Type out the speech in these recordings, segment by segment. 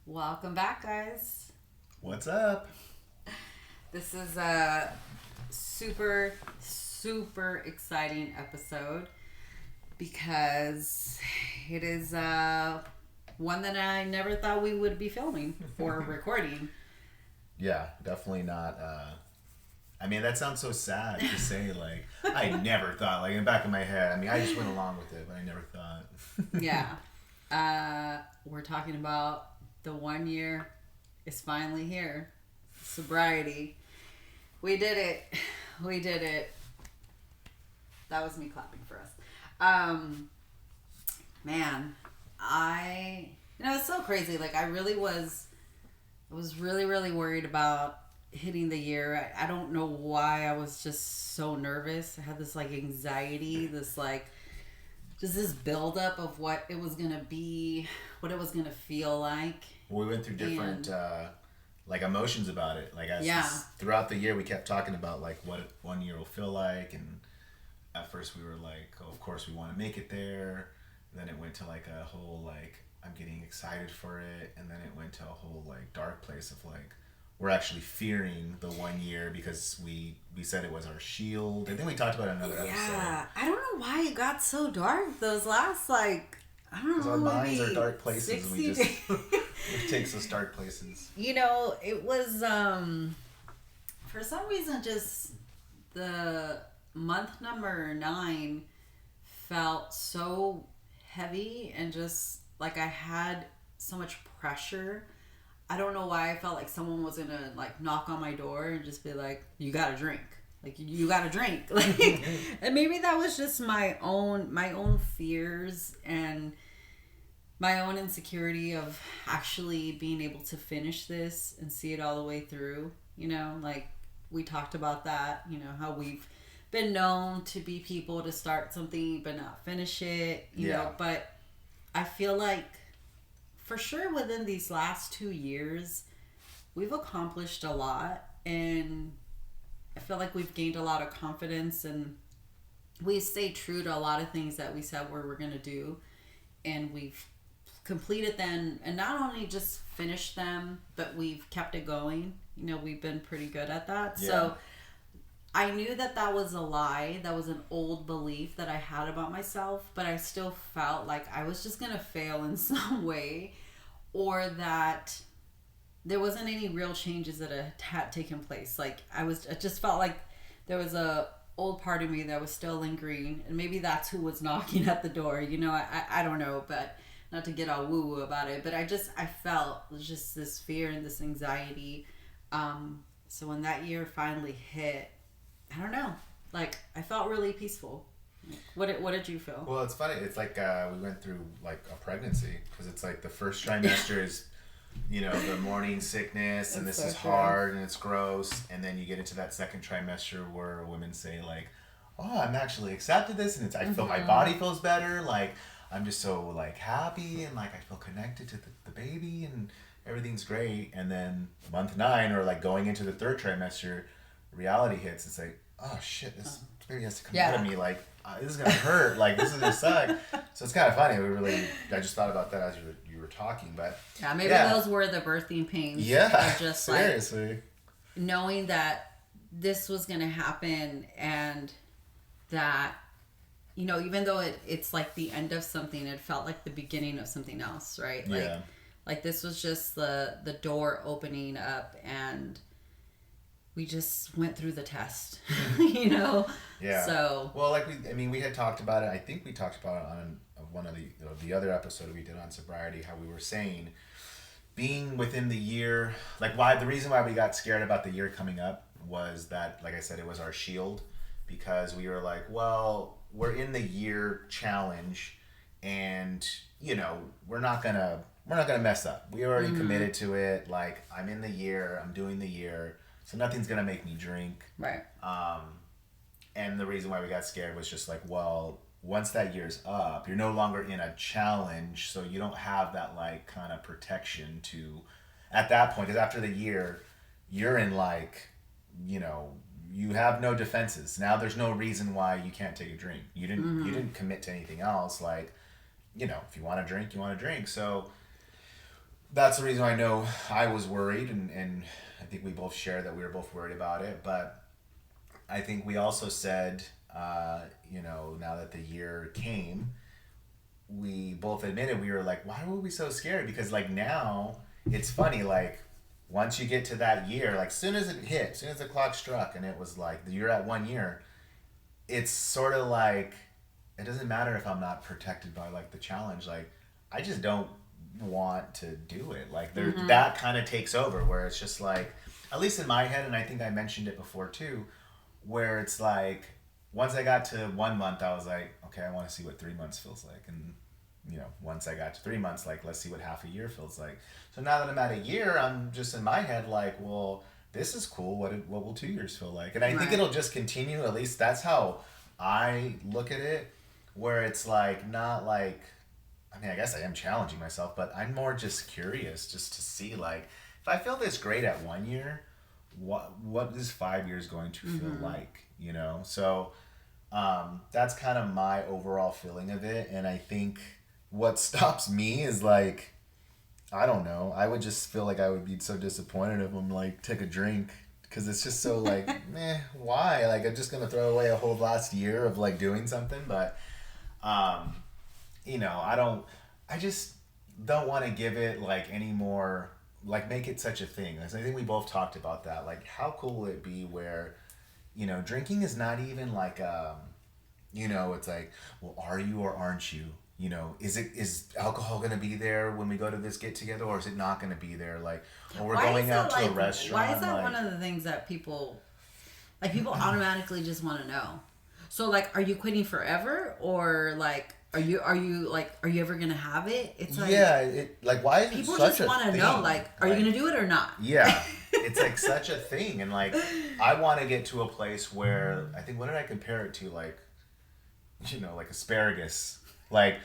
Welcome back, guys. What's up? This is a super, super exciting episode because it is one that I never thought we would be filming or recording. Yeah, definitely not. I mean, that sounds so sad to say. Like, I never thought. Like in the back of my head, I mean, I just went along with it, but I never thought. Yeah. We're talking about the 1 year is finally here. Sobriety. We did it. We did it. That was me clapping for us. Man, it's so crazy. Like, I was really, really worried about hitting the year. I don't know why I was just so nervous. I had this, like, anxiety, this, like, just this buildup of what it was going to be, what it was going to feel like. We went through different like emotions about it. Like throughout the year, we kept talking about like what 1 year will feel like, and at first we were like, oh, of course we want to make it there. And then it went to like a whole like I'm getting excited for it, and then it went to a whole like dark place of like we're actually fearing the 1 year because we said it was our shield. I think we talked about it in another episode. Yeah, I don't know why it got so dark those last like I don't know. Because our minds are dark places, and we just days. it takes us dark places. It was for some reason just the month number 9 felt so heavy and just like I had so much pressure. I don't know why I felt like someone was gonna like knock on my door and just be like, "You gotta drink." Like you gotta drink. Like, and maybe that was just my own fears and my own insecurity of actually being able to finish this and see it all the way through. Like we talked about that. How we've been known to be people to start something but not finish it. You know, but I feel like for sure within these last 2 years, we've accomplished a lot, and I feel like we've gained a lot of confidence, and we stayed true to a lot of things that we said we're going to do, and we've completed them, and not only just finished them, but we've kept it going. We've been pretty good at that. Yeah. So I knew that was a lie. That was an old belief that I had about myself, but I still felt like I was just going to fail in some way, or that there wasn't any real changes that had taken place. Like I just felt like there was a old part of me that was still lingering, and maybe that's who was knocking at the door. I don't know, but not to get all woo-woo about it, but I felt just this fear and this anxiety. So when that year finally hit, I don't know, like I felt really peaceful. What did you feel? Well, it's funny. It's like we went through like a pregnancy, because it's like the first trimester is, the morning sickness, and this is hard and it's gross, and then you get into that second trimester where women say like, "Oh, I'm actually accepted this, and I feel my body feels better. Like I'm just so like happy, and like I feel connected to the baby, and everything's great." And then month 9, or like going into the third trimester, reality hits. It's like, oh shit, this baby has to come out of me. Like this is gonna hurt. Like this is gonna suck. So it's kind of funny. I just thought about that as you were talking. But maybe those were the birthing pains. Yeah, of just seriously, like knowing that this was gonna happen, and that even though it's like the end of something, it felt like the beginning of something else, right? Like this was just the door opening up, and we just went through the test, Yeah. So well, like we had talked about it. I think we talked about it on one of the other episode we did on sobriety. How we were saying being within the year, like the reason why we got scared about the year coming up was that, like I said, it was our shield, because we were like, well, we're in the year challenge, and we're not gonna mess up. We already committed to it. Like I'm in the year, I'm doing the year. So nothing's going to make me drink. Right. And the reason why we got scared was just like, well, once that year's up, you're no longer in a challenge. So you don't have that like kind of protection to, at that point, because after the year, you're in like, you have no defenses. Now there's no reason why you can't take a drink. You didn't commit to anything else. Like, if you want to drink, you want to drink. So that's the reason I know I was worried, and I think we both share that we were both worried about it. But I think we also said, now that the year came, we both admitted we were like, why were we so scared? Because like now, it's funny, like once you get to that year, like soon as it hit, soon as the clock struck, and it was like you're at 1 year, it's sort of like it doesn't matter if I'm not protected by like the challenge. Like I just don't want to do it. Like there, that kind of takes over where it's just like, at least in my head, and I think I mentioned it before too, where it's like once I got to 1 month, I was like, okay, I want to see what 3 months feels like, and once I got to 3 months, like let's see what half a year feels like. So now that I'm at a year, I'm just in my head like, well, this is cool. What will 2 years feel like? And I think it'll just continue. At least that's how I look at it, where it's like not like, I mean, I guess I am challenging myself, but I'm more just curious just to see like if I feel this great at 1 year, what is 5 years going to feel like? So that's kind of my overall feeling of it, and I think what stops me is like, I don't know. I would just feel like I would be so disappointed if I'm like take a drink, because it's just so like, why? Like I'm just gonna throw away a whole last year of like doing something, but um, I don't. I just don't want to give it like any more, like make it such a thing. I think we both talked about that. Like, how cool would it be where, drinking is not even like, it's like, well, are you or aren't you? Is alcohol going to be there when we go to this get together, or is it not going to be there? Like, or we're going out to a restaurant. Why is that one of the things that people automatically just want to know? So like, are you quitting forever, or like, are you ever gonna have it? It's like, why is people it such just want to know, like, are you gonna do it or not? Yeah, it's like such a thing, and like, I want to get to a place where I think, what did I compare it to? Like, like asparagus. Like,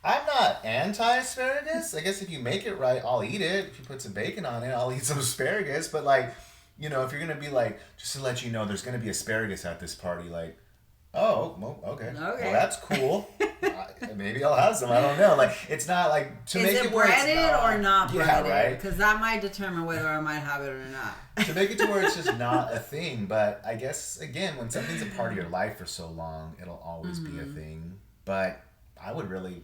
I'm not anti-asparagus. I guess if you make it right, I'll eat it. If you put some bacon on it, I'll eat some asparagus. But like, if you're gonna be like, just to let you know, there's gonna be asparagus at this party, like. Oh, well, okay. Well, that's cool. Maybe I'll have some. I don't know. Like, it's not like to make it where it's breaded or not breaded? Yeah, right. Because that might determine whether I might have it or not. To make it to where it's just not a thing. But I guess again, when something's a part of your life for so long, it'll always be a thing. But I would really,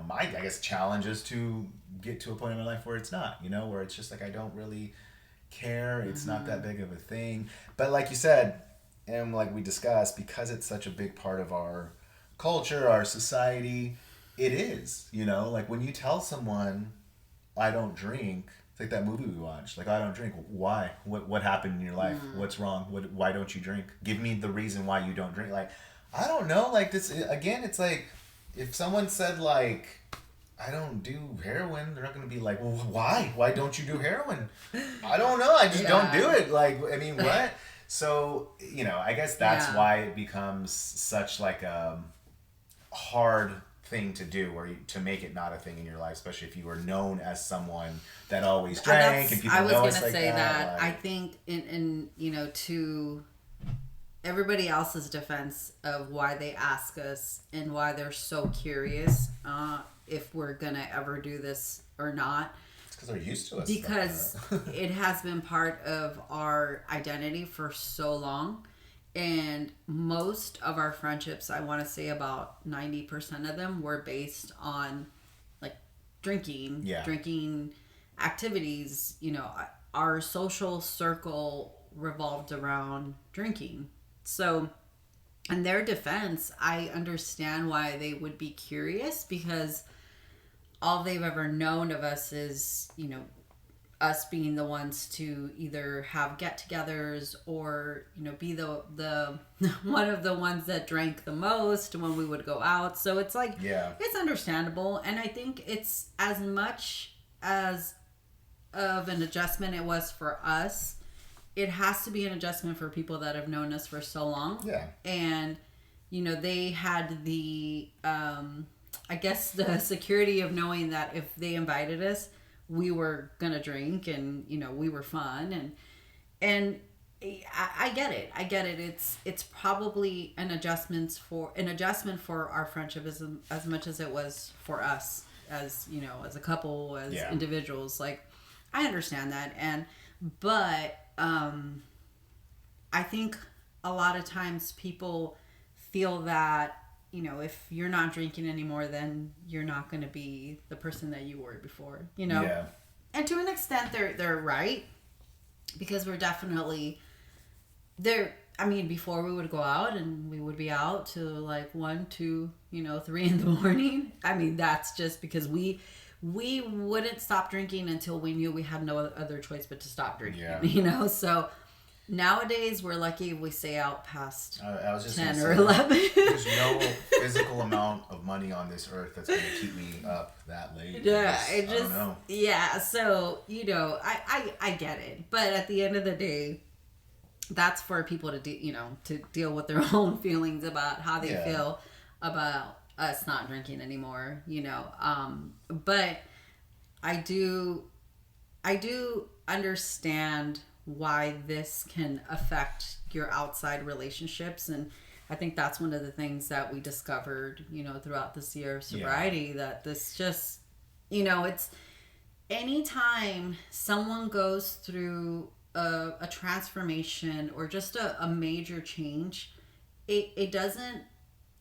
my I guess challenge is to get to a point in my life where it's not. Where it's just like I don't really care. It's not that big of a thing. But like you said. And like we discussed, because it's such a big part of our culture, our society, it is, like when you tell someone, I don't drink, it's like that movie we watched, like, I don't drink. Why? What happened in your life? What's wrong? Why don't you drink? Give me the reason why you don't drink. Like, I don't know. Like this, again, it's like, if someone said like, I don't do heroin, they're not going to be like, well, why? Why don't you do heroin? I don't know. I just don't do it. Like, I mean, what? So, I guess that's why it becomes such like a hard thing to do, or to make it not a thing in your life, especially if you were known as someone that always drank and people know us like that. I was going to say that. I think in to everybody else's defense of why they ask us and why they're so curious if we're going to ever do this or not. Because they're used to us. Because it has been part of our identity for so long. And most of our friendships, I want to say about 90% of them, were based on like drinking activities. Our social circle revolved around drinking. So in their defense, I understand why they would be curious, because all they've ever known of us is, us being the ones to either have get-togethers or, be the one of the ones that drank the most when we would go out. So it's like, it's understandable. And I think it's as much as of an adjustment it was for us, it has to be an adjustment for people that have known us for so long. Yeah. And, they had the, I guess the security of knowing that if they invited us, we were gonna drink, and we were fun, and I get it. It's probably an adjustment for our friendship as much as it was for us as, you know, as a couple, as Yeah. individuals. Like, I understand that. But I think a lot of times people feel that, you know, if you're not drinking anymore, then you're not going to be the person that you were before, you know? Yeah. And to an extent, they're right, because we're definitely there. I mean, before we would go out and we would be out to like 1, 2, 3 in the morning. I mean, that's just because we wouldn't stop drinking until we knew we had no other choice but to stop drinking. Yeah. So nowadays we're lucky if we stay out past I was just 10 gonna or say, 11. There's no physical amount of money on this earth that's going to keep me up that late. Yeah, I don't know. Yeah, so, I get it. But at the end of the day, that's for people to to deal with their own feelings about how they feel about us not drinking anymore, but I do understand why this can affect your outside relationships. And I think that's one of the things that we discovered, throughout this year of sobriety, that this just, it's anytime someone goes through a transformation or just a major change, it doesn't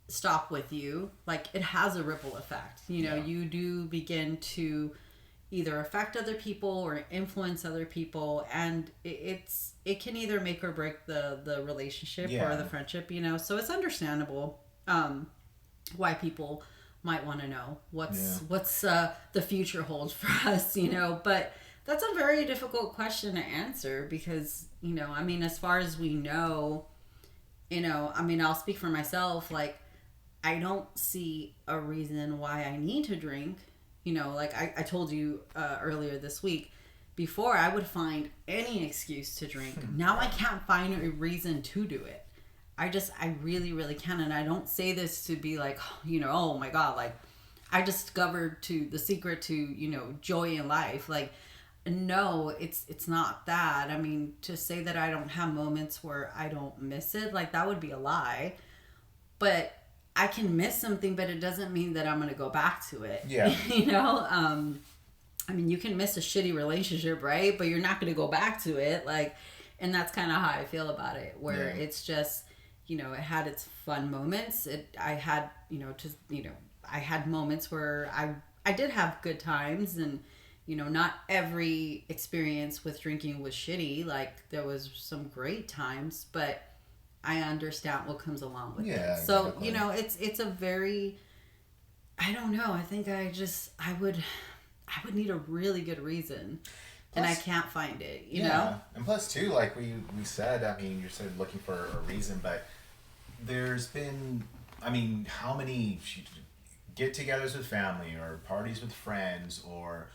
stop with you. Like, it has a ripple effect. You do begin to either affect other people or influence other people, and it can either make or break the relationship or the friendship, so it's understandable why people might want to know what's the future holds for us, but that's a very difficult question to answer, because as far as we know, I'll speak for myself. Like, I don't see a reason why I need to drink. Like I told you earlier this week, before I would find any excuse to drink. Now I can't find a reason to do it. I really, really can. And I don't say this to be like, oh my God, like I discovered the secret to, joy in life. Like, no, it's not that. I mean, to say that I don't have moments where I don't miss it, like that would be a lie. But I can miss something, but it doesn't mean that I'm going to go back to it. Yeah. I mean, you can miss a shitty relationship, right? But you're not going to go back to it. Like, and that's kind of how I feel about it, where it's just, it had its fun moments. I had moments where I did have good times, and, not every experience with drinking was shitty. Like, there was some great times, but I understand what comes along with it. So, exactly. It's a very, I don't know. I think I would need a really good reason. Plus, and I can't find it, you know? And plus too, like we said, I mean, you said looking for a reason, but there's been, I mean, how many get-togethers with family or parties with friends or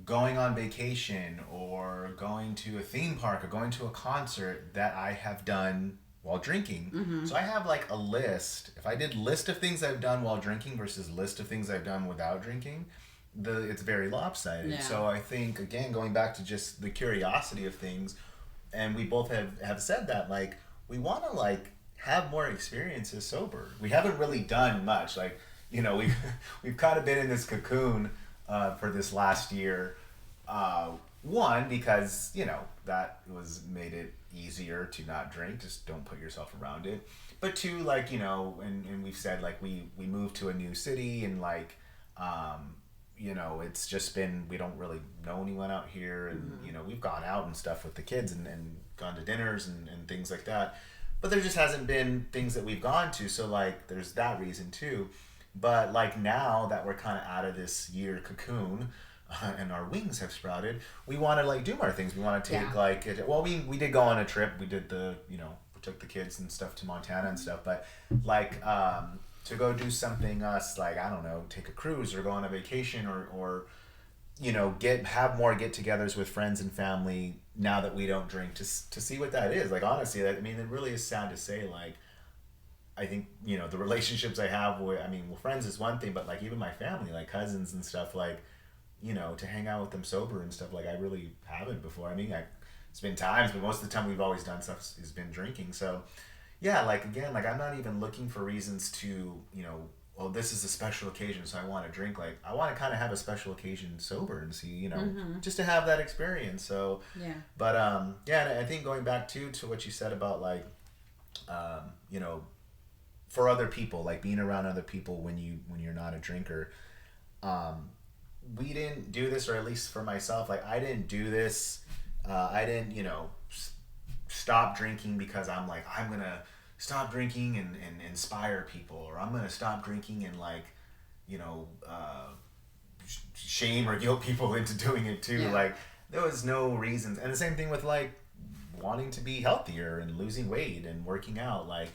going on vacation or going to a theme park or going to a concert that I have done while drinking. Mm-hmm. So I have like a list. If I did list of things I've done while drinking versus list of things I've done without drinking, it's very lopsided. Yeah. So I think, again, going back to just the curiosity of things, and we both have said that, like, we want to like have more experiences sober. We haven't really done much. Like, we've kind of been in this cocoon for this last year. One, because, that made it easier to not drink. Just don't put yourself around it. But two, like, and we've said, like, we moved to a new city, and like, it's just been, we don't really know anyone out here, and mm-hmm. We've gone out and stuff with the kids and gone to dinners and things like that, but there just hasn't been things that we've gone to, so like there's that reason too. But like, now that we're kind of out of this year cocoon, and our wings have sprouted, we want to like do more things. We want to take we did go on a trip. We did we took the kids and stuff to Montana and stuff, but like to go do something like, I don't know, take a cruise or go on a vacation or have more get-togethers with friends and family now that we don't drink, to see what that is. Like, honestly, it really is sad to say, like, I think, the relationships I have with, friends is one thing, but like even my family, like cousins and stuff, like, to hang out with them sober and stuff, like I really haven't before. It's been times, but most of the time we've always done stuff has been drinking. So yeah, like, again, like I'm not even looking for reasons to, well, this is a special occasion, so I want to drink. Like, I want to kind of have a special occasion sober and see, just to have that experience. So, Yeah. but yeah, and I think going back to what you said about like, you know, for other people, like being around other people when you're not a drinker, um, we didn't do this, or at least for myself, like I didn't do this. I didn't, stop drinking because I'm like, I'm gonna stop drinking and inspire people, or I'm gonna stop drinking and like, you know, shame or guilt people into doing it too. Yeah. Like there was no reasons, and the same thing with like wanting to be healthier and losing weight and working out. Like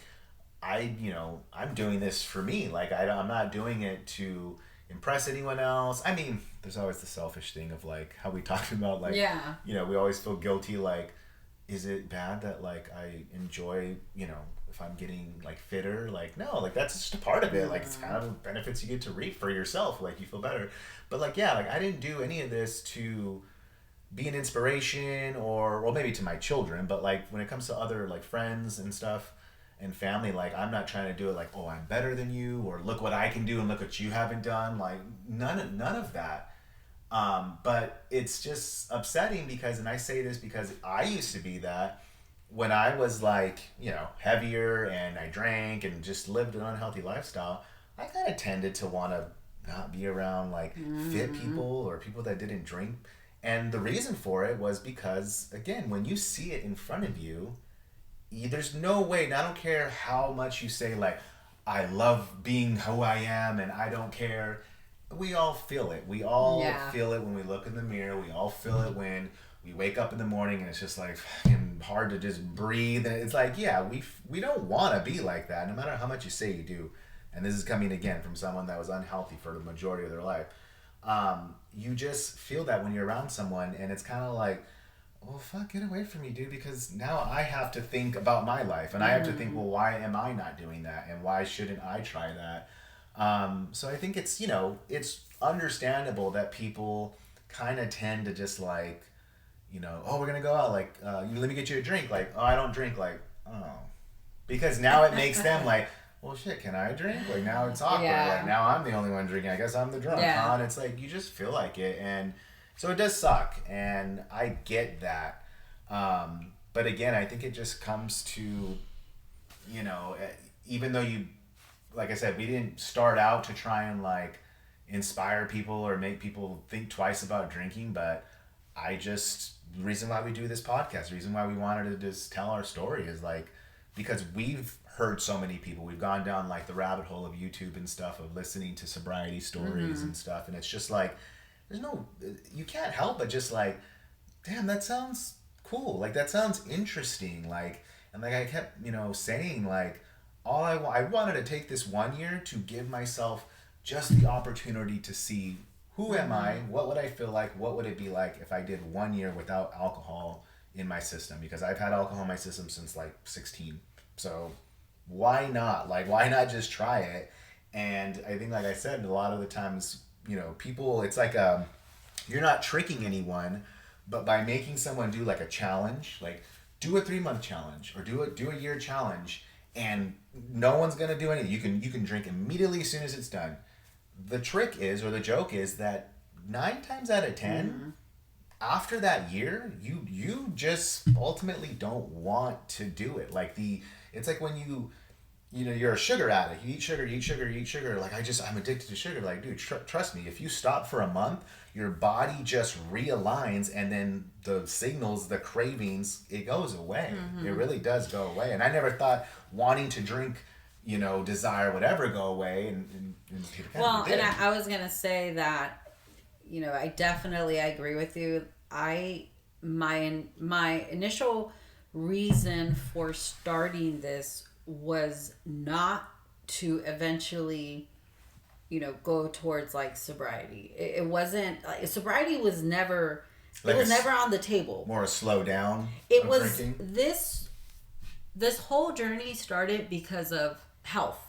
I'm doing this for me. Like I'm not doing it to impress anyone else. I mean, there's always the selfish thing of like how we talked about like, Yeah. we always feel guilty. Like, is it bad that like I enjoy, if I'm getting like fitter? Like, no, like that's just a part of it. Like it's kind of benefits you get to reap for yourself. Like you feel better. But like, yeah, like I didn't do any of this to be an inspiration or well, maybe to my children, but like when it comes to other like friends and stuff and family, like I'm not trying to do it like, oh, I'm better than you, or look what I can do and look what you haven't done. Like none of that. But it's just upsetting because, and I say this because I used to be that when I was like, heavier and I drank and just lived an unhealthy lifestyle, I kind of tended to want to not be around like fit people or people that didn't drink. And the reason for it was because, again, when you see it in front of you, there's no way, and I don't care how much you say, like, I love being who I am and I don't care. We all feel it. We all feel it when we look in the mirror. We all feel it when we wake up in the morning and it's just like fucking hard to just breathe. And it's like, yeah, we don't want to be like that, no matter how much you say you do. And this is coming again from someone that was unhealthy for the majority of their life. You just feel that when you're around someone, and it's kind of like, well, fuck, get away from me, dude, because now I have to think about my life, and I have to think, well, why am I not doing that, and why shouldn't I try that? So I think it's, it's understandable that people kind of tend to just like, oh, we're gonna go out, like, let me get you a drink, like, oh, I don't drink, like, oh, because now it makes them like, well, shit, can I drink? Like, now it's awkward. Yeah. Like, now I'm the only one drinking. I guess I'm the drunk, huh? And it's like, you just feel like it. And so it does suck. And I get that. But again, I think it just comes to, even though like I said, we didn't start out to try and, like, inspire people or make people think twice about drinking. But the reason why we do this podcast, the reason why we wanted to just tell our story is, like, because we've heard so many people. We've gone down like the rabbit hole of YouTube and stuff, of listening to sobriety stories and stuff, and it's just like you can't help but just like, damn, that sounds cool, like that sounds interesting, like, and like I kept saying like, I wanted to take this 1 year to give myself just the opportunity to see who am I, what would I feel like, what would it be like if I did 1 year without alcohol in my system, because I've had alcohol in my system since like 16. So why not? Like, why not just try it? And I think, like I said, a lot of the times, people, it's like you're not tricking anyone, but by making someone do like a challenge, like do a 3-month challenge or do a year challenge, and no one's gonna do anything. You can drink immediately as soon as it's done. The trick is, or the joke is, that 9 times out of 10, after that year, you just ultimately don't want to do it. Like it's like when you're a sugar addict. You eat sugar. Like, I'm addicted to sugar. Like, dude, trust me. If you stop for a month, your body just realigns, and then the signals, the cravings, it goes away. It really does go away. And I never thought wanting to drink, desire, whatever, go away. And well, and I was gonna say that, I agree with you. My initial reason for starting this was not to eventually, go towards like sobriety. It wasn't like sobriety was never. Like, it was never on the table. More a slow down. It was drinking. This whole journey started because of health.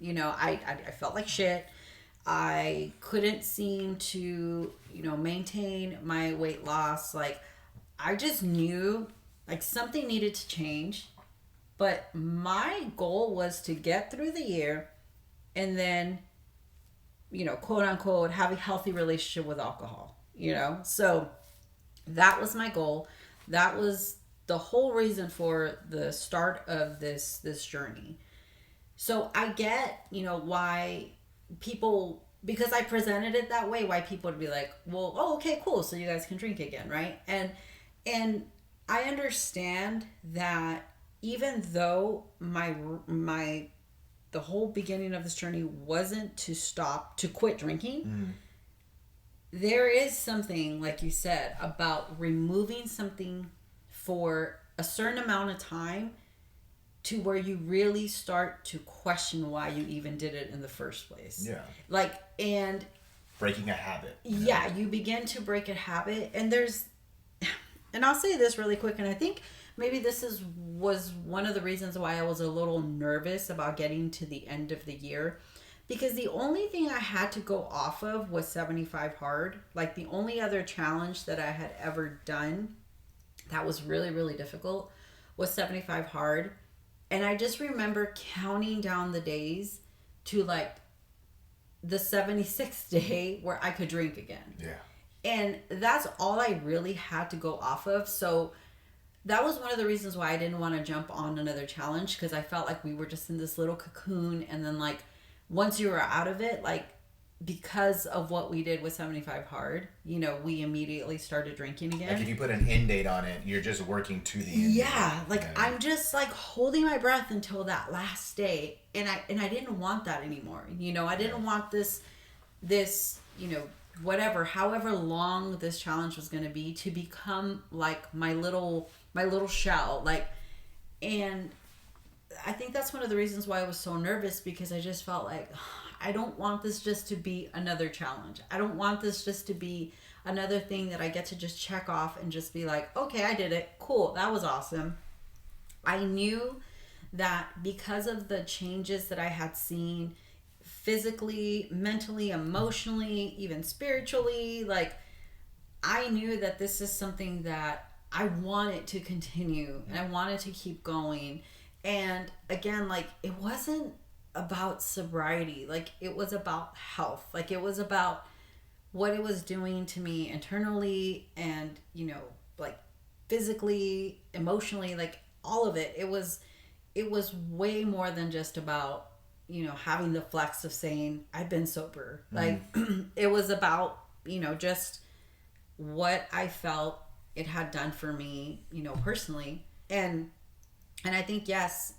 I felt like shit. I couldn't seem to, maintain my weight loss. Like, I just knew like something needed to change. But my goal was to get through the year, and then, quote unquote, have a healthy relationship with alcohol, So that was my goal. That was the whole reason for the start of this journey. So I get, why people, because I presented it that way, why people would be like, well, oh, okay, cool, so you guys can drink again, right? And I understand that even though my the whole beginning of this journey wasn't to quit drinking, there is something, like you said, about removing something for a certain amount of time to where you really start to question why you even did it in the first place. Yeah. And breaking a habit. Yeah, you begin to break a habit, and I'll say this really quick, and I think maybe was one of the reasons why I was a little nervous about getting to the end of the year, because the only thing I had to go off of was 75 hard. Like, the only other challenge that I had ever done that was really, really difficult was 75 hard. And I just remember counting down the days to like the 76th day where I could drink again. Yeah. And that's all I really had to go off of. So that was one of the reasons why I didn't want to jump on another challenge, because I felt like we were just in this little cocoon. And then, like, once you were out of it, like, because of what we did with 75 hard, we immediately started drinking again. Like, if you put an end date on it, you're just working to the end. Yeah, I'm just like holding my breath until that last day, and I didn't want that anymore. I didn't want this whatever, however long this challenge was going to be, to become like my little shell, like. And I think that's one of the reasons why I was so nervous, because I just felt like, I don't want this just to be another challenge. I don't want this just to be another thing that I get to just check off and just be like, okay, I did it. Cool. That was awesome. I knew that because of the changes that I had seen physically, mentally, emotionally, even spiritually, like, I knew that this is something that I wanted to continue and I wanted to keep going. And again, like, it wasn't about sobriety, like, it was about health, like, it was about what it was doing to me internally and like physically, emotionally, like all of it. It was way more than just about having the flex of saying I've been sober. Like, it was about just what I felt it had done for me personally. And I think, yes,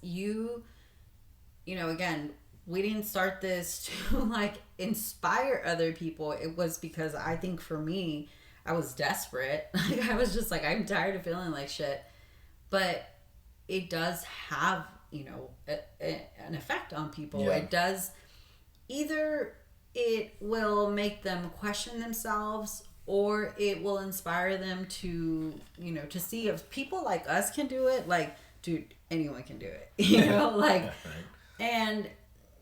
again, we didn't start this to like inspire other people. It was because I think for me, I was desperate. Like, I was just like, I'm tired of feeling like shit. But it does have, an effect on people. Yeah. It does. Either it will make them question themselves, or it will inspire them to, to see if people like us can do it. Like, dude, anyone can do it, like, right. And,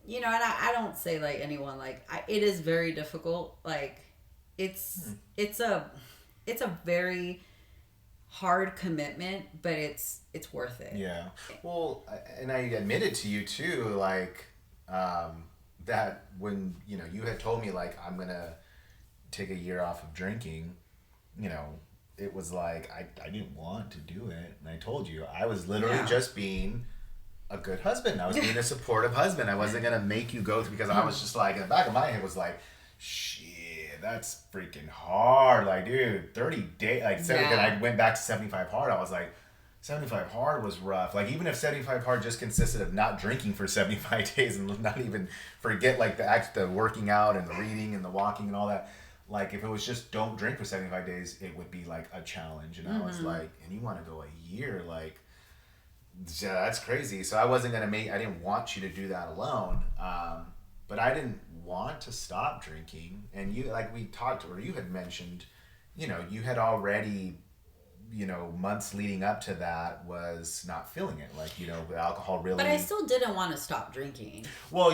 and I don't say like anyone, like, it is very difficult. Like, it's a very hard commitment, but it's worth it. Yeah. Well, and I admitted to you too, like, that when, you had told me like, I'm going to take a year off of drinking, it was like, I didn't want to do it. And I told you, I was literally just being a good husband. I was being a supportive husband. I wasn't going to make you go through, because I was just like, in the back of my head was like, shit, that's freaking hard. Like, dude, 30 days, like, I went back to 75 hard. I was like, 75 hard was rough. Like, even if 75 hard just consisted of not drinking for 75 days and not even forget like the working out and the reading and the walking and all that. Like, if it was just don't drink for 75 days, it would be like a challenge. And I was like, and you want to go a year? Like, yeah, that's crazy. So I I didn't want you to do that alone. But I didn't want to stop drinking. And you, like we talked, or you had mentioned, you had already, months leading up to that was not feeling it. Like, the alcohol really. But I still didn't want to stop drinking. Well,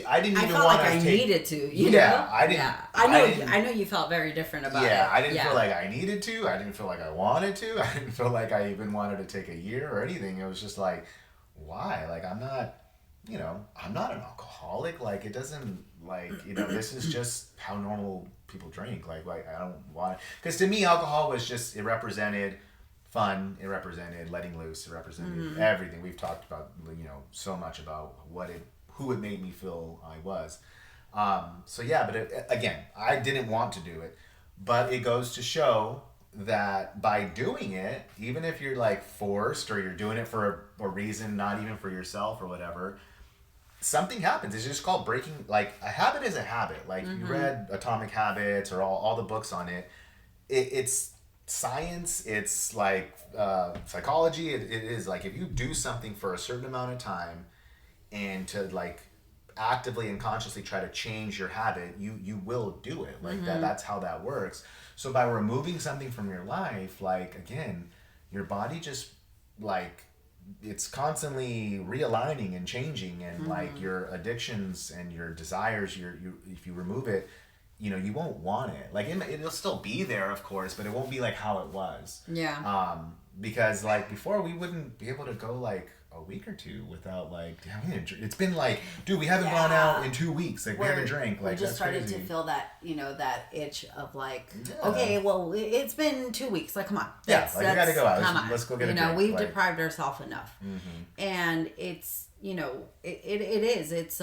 I didn't even want to. I felt like I needed to, you know? I didn't. Yeah. I know you felt very different about it. Yeah, I didn't feel like I needed to. I didn't feel like I wanted to. I didn't feel like I even wanted to take a year or anything. It was just like, why? Like, I'm not you know, I'm not an alcoholic. Like, it doesn't, like, you know, this is just how normal people drink. Like I don't want, because to me, alcohol was just, it represented fun, it represented letting loose, it represented everything. We've talked about, you know, so much about who it made me feel I was. So yeah, but again, I didn't want to do it, but it goes to show that by doing it, even if you're like forced or you're doing it for a reason, not even for yourself or whatever, something happens. It's just called breaking. Like, a habit is a habit. Like, you read Atomic Habits or all the books on it. It's science. It's like psychology. It is like, if you do something for a certain amount of time and to like actively and consciously try to change your habit, you will do it. Like that's how that works. So by removing something from your life, like, again, your body just, like, it's constantly realigning and changing, and like your addictions and your desires, you if you remove it, you know, you won't want it. Like, it'll still be there, of course, but it won't be like how it was. Yeah. Because like before, we wouldn't be able to go like a week or two without like, it's been like, dude, we haven't gone out in 2 weeks. Like, we haven't drank. Like, we just started crazy. to feel that, you know, that itch of like, Yeah. okay, well, it's been 2 weeks. Like, come on. We gotta go out. Come on. Let's go get a drink. You know, drink. we've deprived ourselves enough. And it's, you know, it is. It's,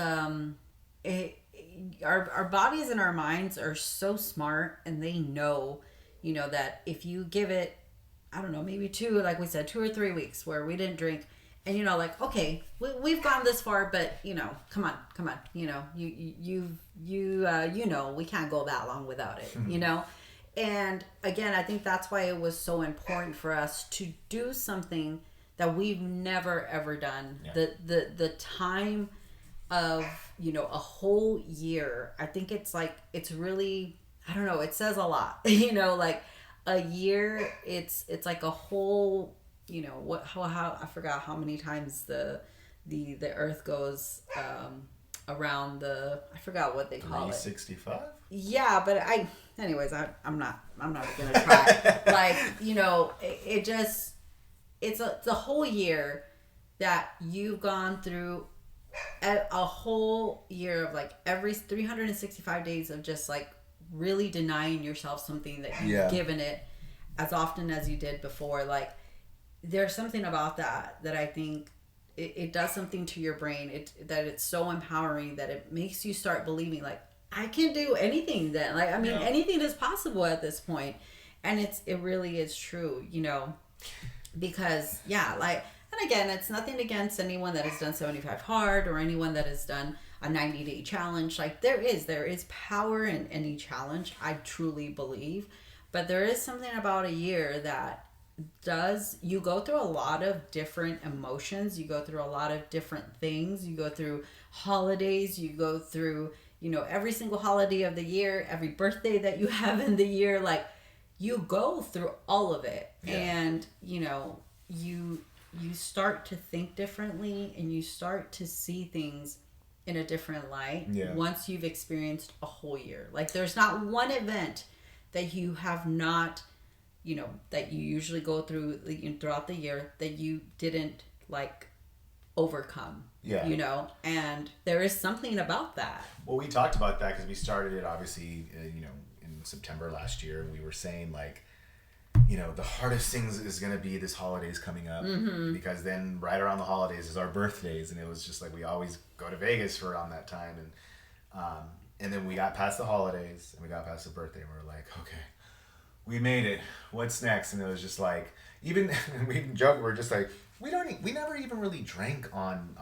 our bodies and our minds are so smart, and they know, you know, that if you give it, I don't know, maybe 2 or 3 weeks where we didn't drink, and, you know, like, okay, we've gone this far, but, you know, come on, you know, you know, we can't go that long without it, you know? And again, I think that's why it was so important for us to do something that we've never ever done. Yeah. The time of, you know, a whole year, I think it's like, it's really, I don't know, it says a lot, you know, like a year, it's like a whole, you know, how I forgot how many times the earth goes around I forgot what they call it. 365? Yeah, but I'm not gonna try. Like, you know, it just, it's a whole year that you've gone through, a whole year of like every 365 days of just like really denying yourself something that you've given it as often as you did before. Like, there's something about that I think it does something to your brain. That it's so empowering that it makes you start believing, like, I can do anything then. Like, I mean, anything is possible at this point. And it really is true, you know, because like, and again, it's nothing against anyone that has done 75 hard or anyone that has done a 90-day challenge. Like, there is power in any challenge, I truly believe. But there is something about a year that you go through a lot of different emotions. You go through a lot of different things. You go through holidays. You go through, you know, every single holiday of the year, every birthday that you have in the year. Like, you go through all of it. Yeah. And, you know, you start to think differently, and you start to see things in a different light once you've experienced a whole year. Like, there's not one event that you have not, you know, that you usually go through throughout the year that you didn't like overcome. You know, and there is something about that. Well, we talked about that because we started it obviously, you know, in September last year, and we were saying, like, you know, the hardest things is going to be this holidays coming up, because then right around the holidays is our birthdays, and it was just like, we always go to Vegas for around that time, and then we got past the holidays and we got past the birthday, and we were like, okay, we made it. What's next? And it was just like, even we joke, we're just like, we never even really drank on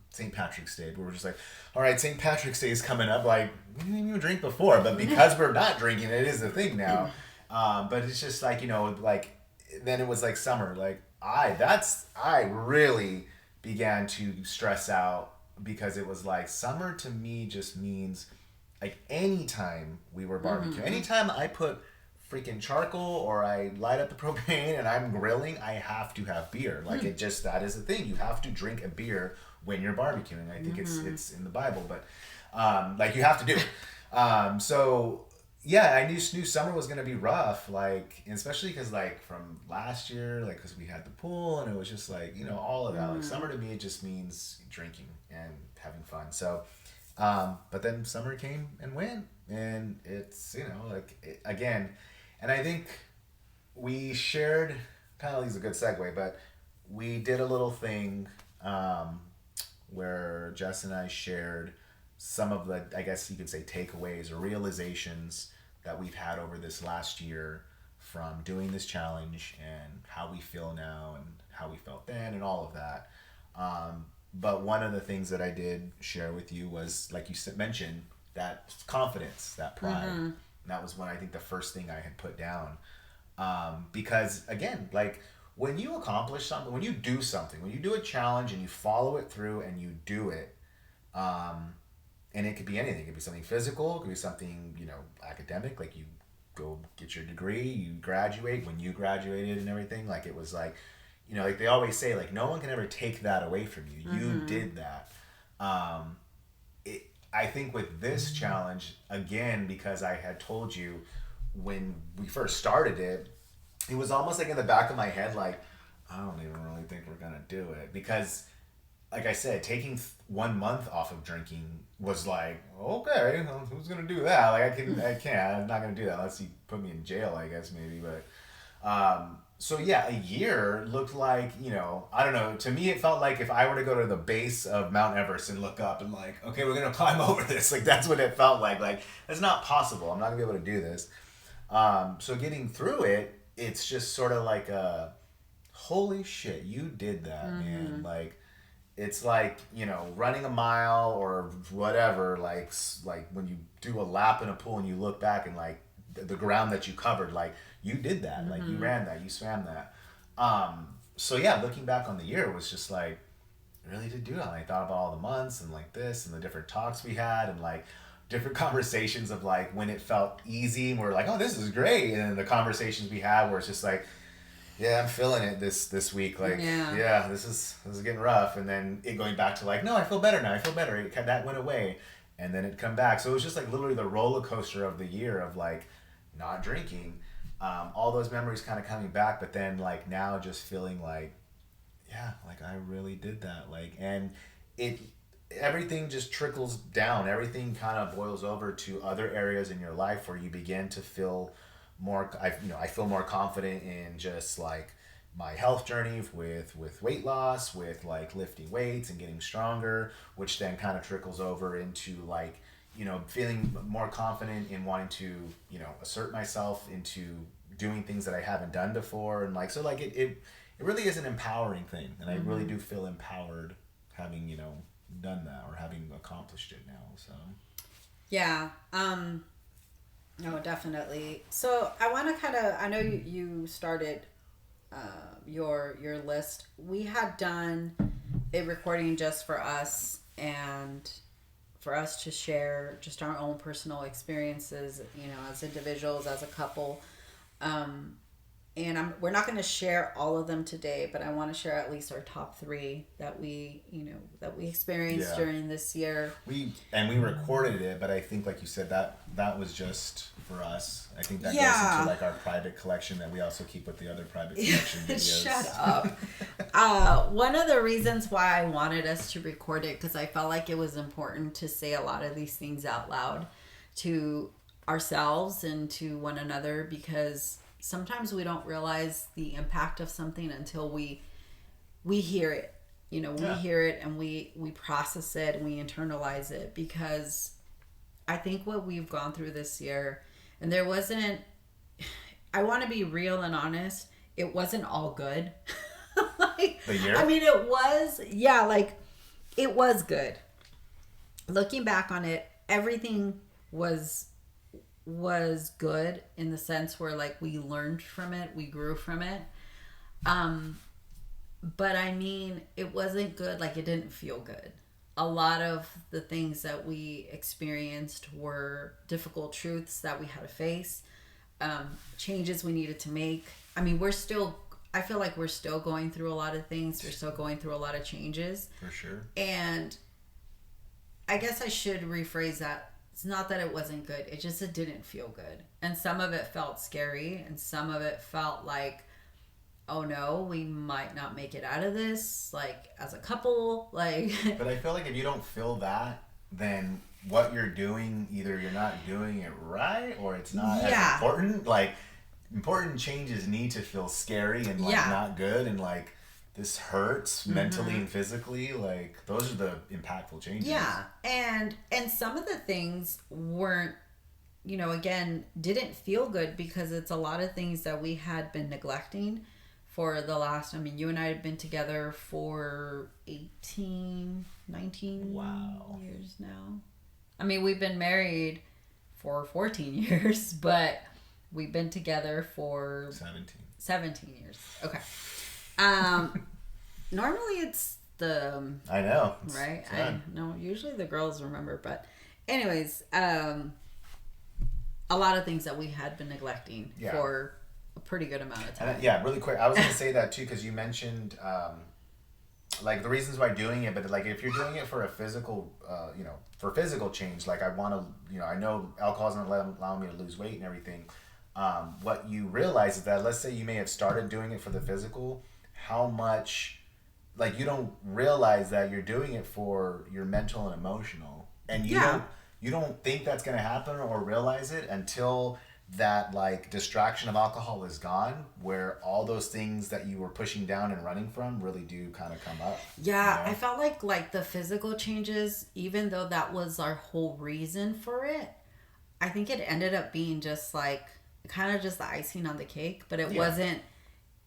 St. Patrick's Day, but we're just like, all right, St. Patrick's Day is coming up. Like, we didn't even drink before, but because we're not drinking, it is the thing now. But it's just like, you know, like, then it was like summer. Like, I really began to stress out, because it was like, summer to me just means like anytime we were barbecuing, anytime I put freaking charcoal or I light up the propane and I'm grilling, I have to have beer. Like, it just, that is the thing. You have to drink a beer when you're barbecuing. I think it's in the Bible, but like, you have to do it. So yeah, I knew summer was gonna be rough, like, and especially because like from last year, like, because we had the pool and it was just like, all of that. Like Mm-hmm. summer to me, it just means drinking and having fun. So, but then summer came and went, and it's like again, and I think we shared, kind of is a good segue, but we did a little thing um, where Jess and I shared some of the, I guess you could say, takeaways or realizations that we've had over this last year from doing this challenge and how we feel now and how we felt then and all of that. But one of the things that I did share with you was, like you mentioned, that confidence, that pride. Mm-hmm. That was when I think the first thing I had put down. Because again, like when you accomplish something, when you do something, when you do a challenge and you follow it through and you do it, um, and it could be anything. It could be something physical. It could be something academic. Like you go get your degree, you graduate. When you graduated and everything, like it was like, like they always say, like no one can ever take that away from you. You Mm-hmm. did that. Um, I think with this challenge again, because I had told you when we first started it, it was almost like in the back of my head, like I don't even really think we're gonna do it because like I said, taking 1 month off of drinking was like, okay, well, who's gonna do that? Like I can't, I'm not gonna do that unless you put me in jail, I guess maybe. But so yeah, a year looked like I don't know. To me, it felt like if I were to go to the base of Mount Everest and look up and like, okay, we're gonna climb over this. Like that's what it felt like. Like that's not possible. I'm not gonna be able to do this. So getting through it, it's just sort of like a holy shit, you did that, man. Mm-hmm. Like it's like running a mile or whatever, like when you do a lap in a pool and you look back and like the ground that you covered, like you did that, like you Mm-hmm. ran that, you swam that. So yeah, looking back on the year was just like I really did do it. And I thought about all the months and like this and the different talks we had and like different conversations of like when it felt easy and we're like, oh, this is great, and then the conversations we had where it's just like, yeah, I'm feeling it this week. Like, Yeah. yeah, this is getting rough. And then it going back to like, no, I feel better now. I feel better. That went away, and then it come back. So it was just like literally the roller coaster of the year of like not drinking, all those memories kind of coming back. But then like now just feeling like, yeah, like I really did that. Like, and it everything just trickles down. Everything kind of boils over to other areas in your life where you begin to feel more. I feel more confident in just like my health journey with weight loss, with like lifting weights and getting stronger, which then kind of trickles over into like feeling more confident in wanting to assert myself into doing things that I haven't done before, and like so like it really is an empowering thing, and I really Mm-hmm. do feel empowered having done that or having accomplished it now. So Yeah. No, definitely. So I want to kind of. I know you started your list. We had done a recording just for us and for us to share just our own personal experiences. As individuals, as a couple. Um, and we're not going to share all of them today, but I want to share at least our top three that we experienced yeah, during this year. we recorded it, but I think like you said that was just for us. I think that goes Yeah. into like our private collection that we also keep with the other private collection videos. Shut up. One of the reasons why I wanted us to record it, because I felt like it was important to say a lot of these things out loud to ourselves and to one another, because sometimes we don't realize the impact of something until we hear it. We Yeah. hear it and we process it and we internalize it, because I think what we've gone through this year, and there wasn't, I want to be real and honest, it wasn't all good. Like, The year? I mean, it was, yeah, like it was good. Looking back on it, everything was good in the sense where like we learned from it, we grew from it. But I mean, it wasn't good, like it didn't feel good. A lot of the things that we experienced were difficult truths that we had to face, changes we needed to make. I mean, I feel like we're still going through a lot of things. We're still going through a lot of changes. For sure. And I guess I should rephrase that it's not that it wasn't good. It didn't feel good. And some of it felt scary, and some of it felt like, oh no, we might not make it out of this, like, as a couple, like. But I feel like if you don't feel that, then what you're doing, either you're not doing it right, or it's not as important. Like, important changes need to feel scary and, like, not good, and, like, this hurts mentally and physically. Like, those are the impactful changes. Yeah, and some of the things weren't, you know, again, didn't feel good because it's a lot of things that we had been neglecting for the last, I mean, you and I had been together for 19 years now. I mean, we've been married for 14 years, but we've been together for 17 years. Okay. Normally it's the... I know. Right? I know. Usually the girls remember, but anyways, a lot of things that we had been neglecting for a pretty good amount of time. And, really quick. I was going to say that too, because you mentioned, like, the reasons why doing it, but, like, if you're doing it for a physical, you know, for physical change, like, I want to, you know, I know alcohol isn't allowing me to lose weight and everything. What you realize is that, let's say you may have started doing it for the physical, how much, like, you don't realize that you're doing it for your mental and emotional, and you don't think that's going to happen or realize it until that, like, distraction of alcohol is gone, where all those things that you were pushing down and running from really do kind of come up. Yeah, you know? I felt like the physical changes, even though that was our whole reason for it, I think it ended up being just like kind of just the icing on the cake, but it wasn't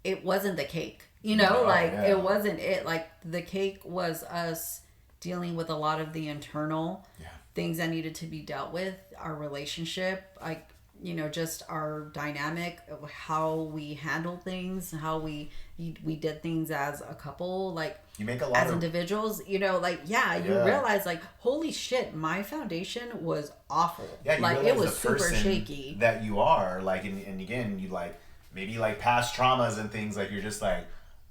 the cake, you know, it wasn't it. Like, the cake was us dealing with a lot of the internal things that needed to be dealt with, our relationship, like, you know, just our dynamic of how we handle things, how we did things as a couple, like, you make a lot as individuals, you know, like, you realize, like, holy shit, my foundation was awful. Yeah, like, it was super shaky. That you are, like, and again, you, like, maybe, like, past traumas and things, like, you're just like,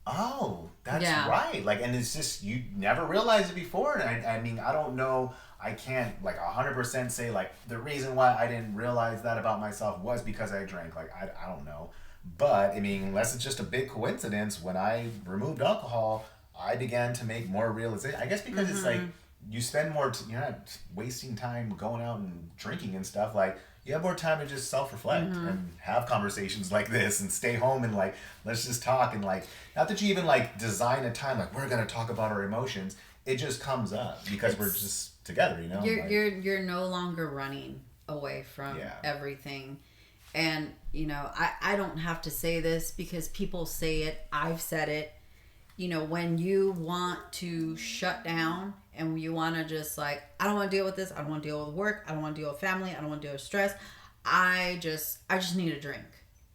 oh, that's right. Like, and it's just, you never realized it before. And I mean, I don't know, I can't, like, 100% say, like, the reason why I didn't realize that about myself was because I drank. Like, I don't know. But, I mean, unless it's just a big coincidence, when I removed alcohol, I began to make more realization. I guess because it's like, you spend more, you're not wasting time going out and drinking and stuff. Like, you have more time to just self-reflect and have conversations like this and stay home and, like, let's just talk. And, like, not that you even, like, design a time, like, we're going to talk about our emotions. It just comes up because we're just together, you know? You're no longer running away from everything. And, you know, I don't have to say this because people say it. I've said it. You know, when you want to shut down and you want to just, like, I don't want to deal with this. I don't want to deal with work. I don't want to deal with family. I don't want to deal with stress. I just need a drink,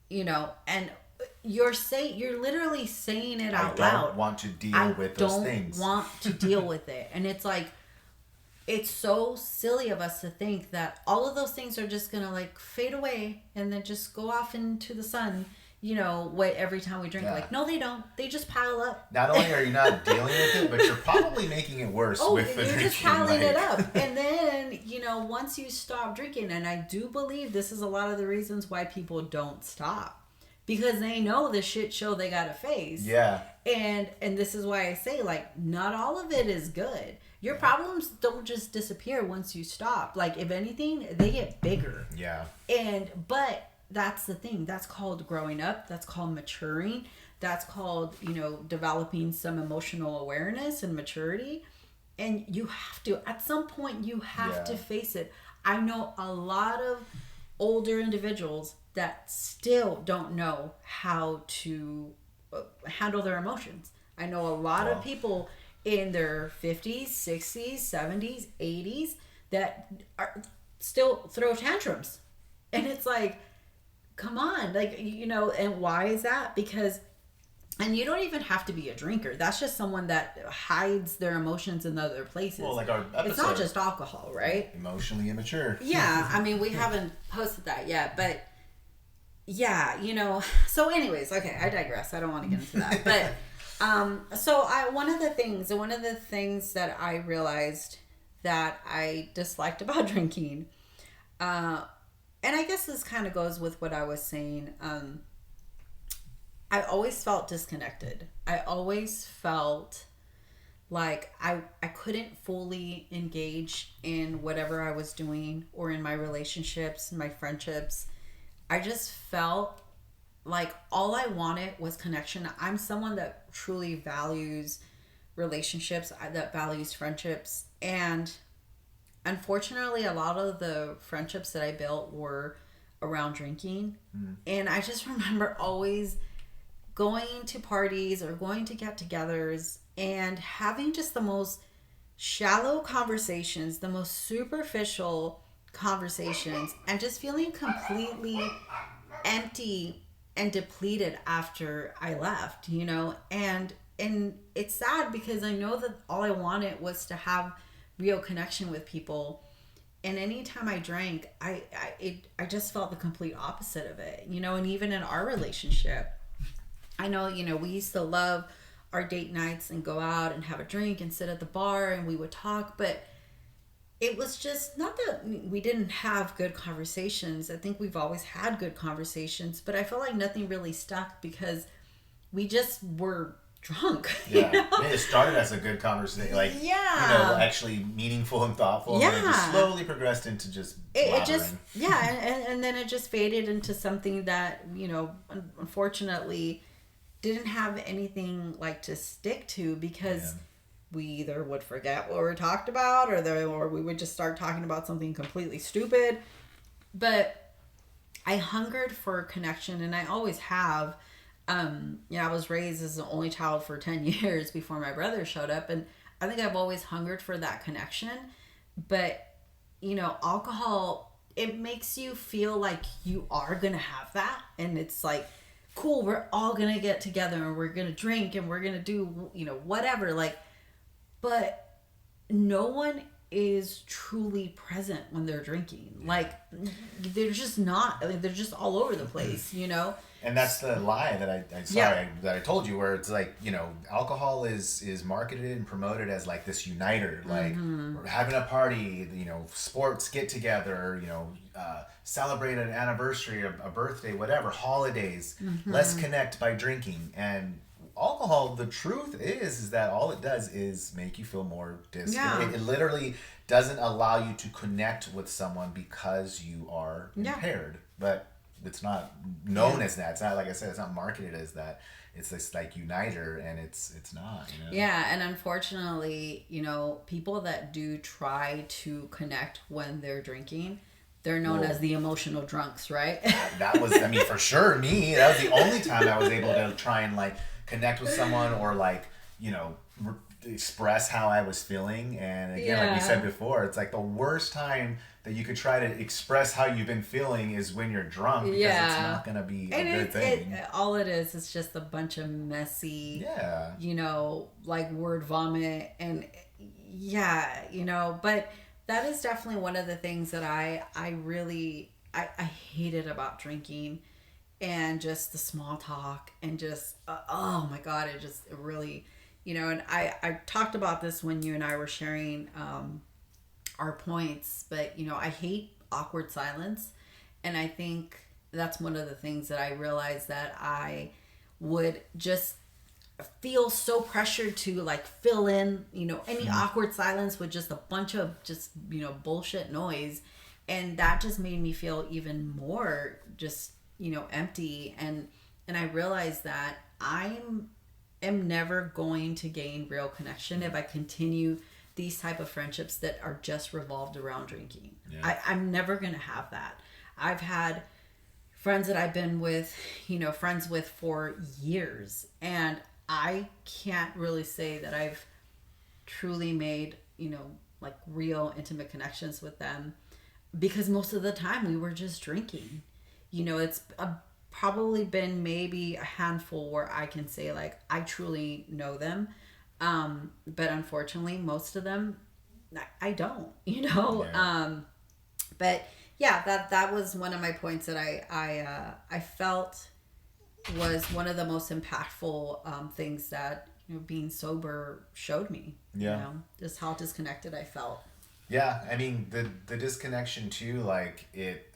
you know, and you're literally saying it out loud. I don't want to deal with those things. I don't want to deal with it. And it's like, it's so silly of us to think that all of those things are just going to, like, fade away and then just go off into the sun, you know, every time we drink. Like, no, they don't. They just pile up. Not only are you not dealing with it, but you're probably making it worse with the drinking. You're just piling it up. And then, you know, once you stop drinking, and I do believe this is a lot of the reasons why people don't stop. Because they know the shit show they gotta face. Yeah. And this is why I say, like, not all of it is good. Your problems don't just disappear once you stop. Like, if anything, they get bigger. Yeah. But that's the thing. That's called growing up. That's called maturing. That's called, you know, developing some emotional awareness and maturity. And you have to, at some point, you have to face it. I know a lot of older individuals that still don't know how to handle their emotions. I know a lot of people in their 50s, 60s, 70s, 80s that are still throw tantrums. And it's like, come on, like, you know, and why is that? Because, and you don't even have to be a drinker. That's just someone that hides their emotions in other places. Well, like our episode. It's not just alcohol, right? Emotionally immature. Yeah, I mean, we haven't posted that yet, but yeah, you know. So anyways, okay, I digress. I don't want to get into that. But so one of the things that I realized that I disliked about drinking And I guess this kind of goes with what I was saying. I always felt disconnected. I always felt like I couldn't fully engage in whatever I was doing or in my relationships, my friendships. I just felt like all I wanted was connection. I'm someone that truly values relationships, that values friendships. And unfortunately, a lot of the friendships that I built were around drinking. And I just remember always going to parties or going to get togethers and having just the most shallow conversations, the most superficial conversations, and just feeling completely empty and depleted after I left, and it's sad because I know that all I wanted was to have real connection with people. And anytime I drank, I just felt the complete opposite of it, and even in our relationship, I know, we used to love our date nights and go out and have a drink and sit at the bar and we would talk, but it was just not that we didn't have good conversations. I think we've always had good conversations, but I felt like nothing really stuck because we just were drunk. Yeah. It started as a good conversation, actually meaningful and thoughtful. Yeah. And it just slowly progressed into just and then it just faded into something that, unfortunately didn't have anything like to stick to because we either would forget what we talked about or we would just start talking about something completely stupid. But I hungered for connection, and I always have. I was raised as the only child for 10 years before my brother showed up, and I think I've always hungered for that connection. But alcohol, it makes you feel like you are gonna have that, and it's like, cool, we're all gonna get together and we're gonna drink and we're gonna do whatever, but no one is truly present when they're drinking. Like, they're just not, they're just all over the place, And that's the lie that I told you, where it's like, alcohol is marketed and promoted as like this uniter, like we're having a party, sports get together, celebrate an anniversary, a birthday, whatever, holidays. Let's connect by drinking. And alcohol, the truth is that all it does is make you feel more disconnected. It literally doesn't allow you to connect with someone because you are impaired. But it's not known as that. It's not, like I said, it's not marketed as that. It's this like uniter, and it's not. Yeah, and unfortunately, people that do try to connect when they're drinking, they're known as the emotional drunks, right? That was, for sure, me. That was the only time I was able to try and like connect with someone or like, express how I was feeling. And again, like you said before, it's like the worst time that you could try to express how you've been feeling is when you're drunk, because it's not going to be a good thing. All it is just a bunch of messy, like word vomit. And but that is definitely one of the things that I really hated about drinking, and just the small talk, and just, oh my God, it really, and I talked about this when you and I were sharing, our points, but I hate awkward silence, and I think that's one of the things that I realized, that I would just feel so pressured to like fill in any awkward silence with just a bunch of just bullshit noise, and that just made me feel even more just empty, and I realized that I am never going to gain real connection if I continue these type of friendships that are just revolved around drinking. I'm never going to have that. I've had friends that I've been with, friends with for years, and I can't really say that I've truly made, like real intimate connections with them, because most of the time we were just drinking. It's probably been maybe a handful where I can say like I truly know them. But unfortunately, most of them, I don't, but that was one of my points that I felt was one of the most impactful, things that, being sober showed me, just how disconnected I felt. Yeah, I mean the disconnection too, like it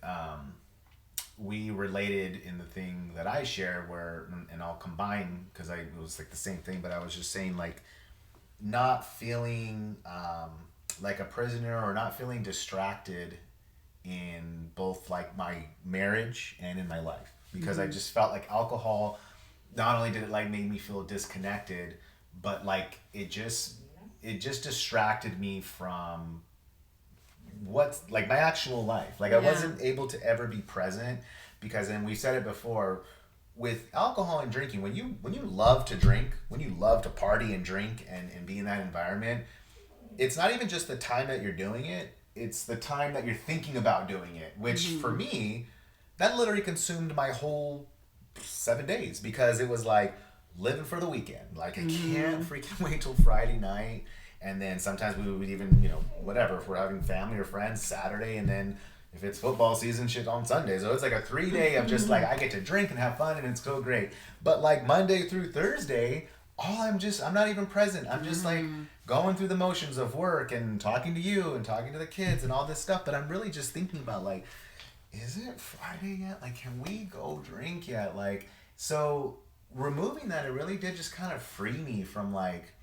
we related in the thing that I share where, and I'll combine because it was like the same thing, but I was just saying like not feeling like a prisoner or not feeling distracted in both like my marriage and in my life because I just felt like alcohol not only did it like make me feel disconnected, but like it just distracted me from what's like my actual life. Like I Yeah. wasn't able to ever be present because, and we said it before, with alcohol and drinking, when you love to drink, when you love to party and drink and be in that environment, it's not even just the time that you're doing it, it's the time that you're thinking about doing it, which for me, that literally consumed my whole 7 days because it was like living for the weekend. Like I can't freaking wait till Friday night. And then sometimes we would even, whatever, if we're having family or friends Saturday, and then if it's football season, shit on Sunday. So it's like a 3 day of just like I get to drink and have fun and it's so great. But like Monday through Thursday, I'm not even present. I'm just like going through the motions of work and talking to you and talking to the kids and all this stuff. But I'm really just thinking about like, is it Friday yet? Like, can we go drink yet? Like, so removing that, it really did just kind of free me from like,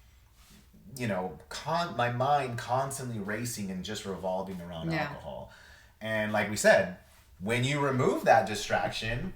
my mind constantly racing and just revolving around Yeah. alcohol. And like we said, when you remove that distraction,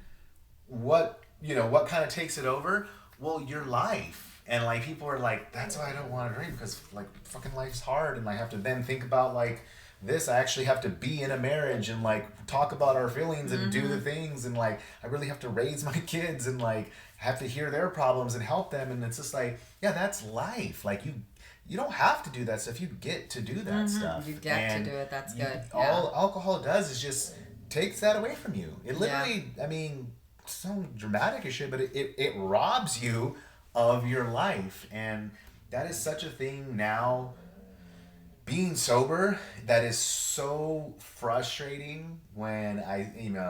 what kind of takes it over? Well, your life. And like people are like, that's why I don't want to drink because like fucking life's hard and I have to then think about like this. I actually have to be in a marriage and like talk about our feelings and do the things and like I really have to raise my kids and like have to hear their problems and help them. And it's just like, yeah, that's life. Like you don't have to do that stuff. You get to do that stuff. You get to do it. That's good. All alcohol does is just takes that away from you. It literally, I mean, so dramatic as shit, but it robs you of your life. And that is such a thing now. Being sober, that is so frustrating when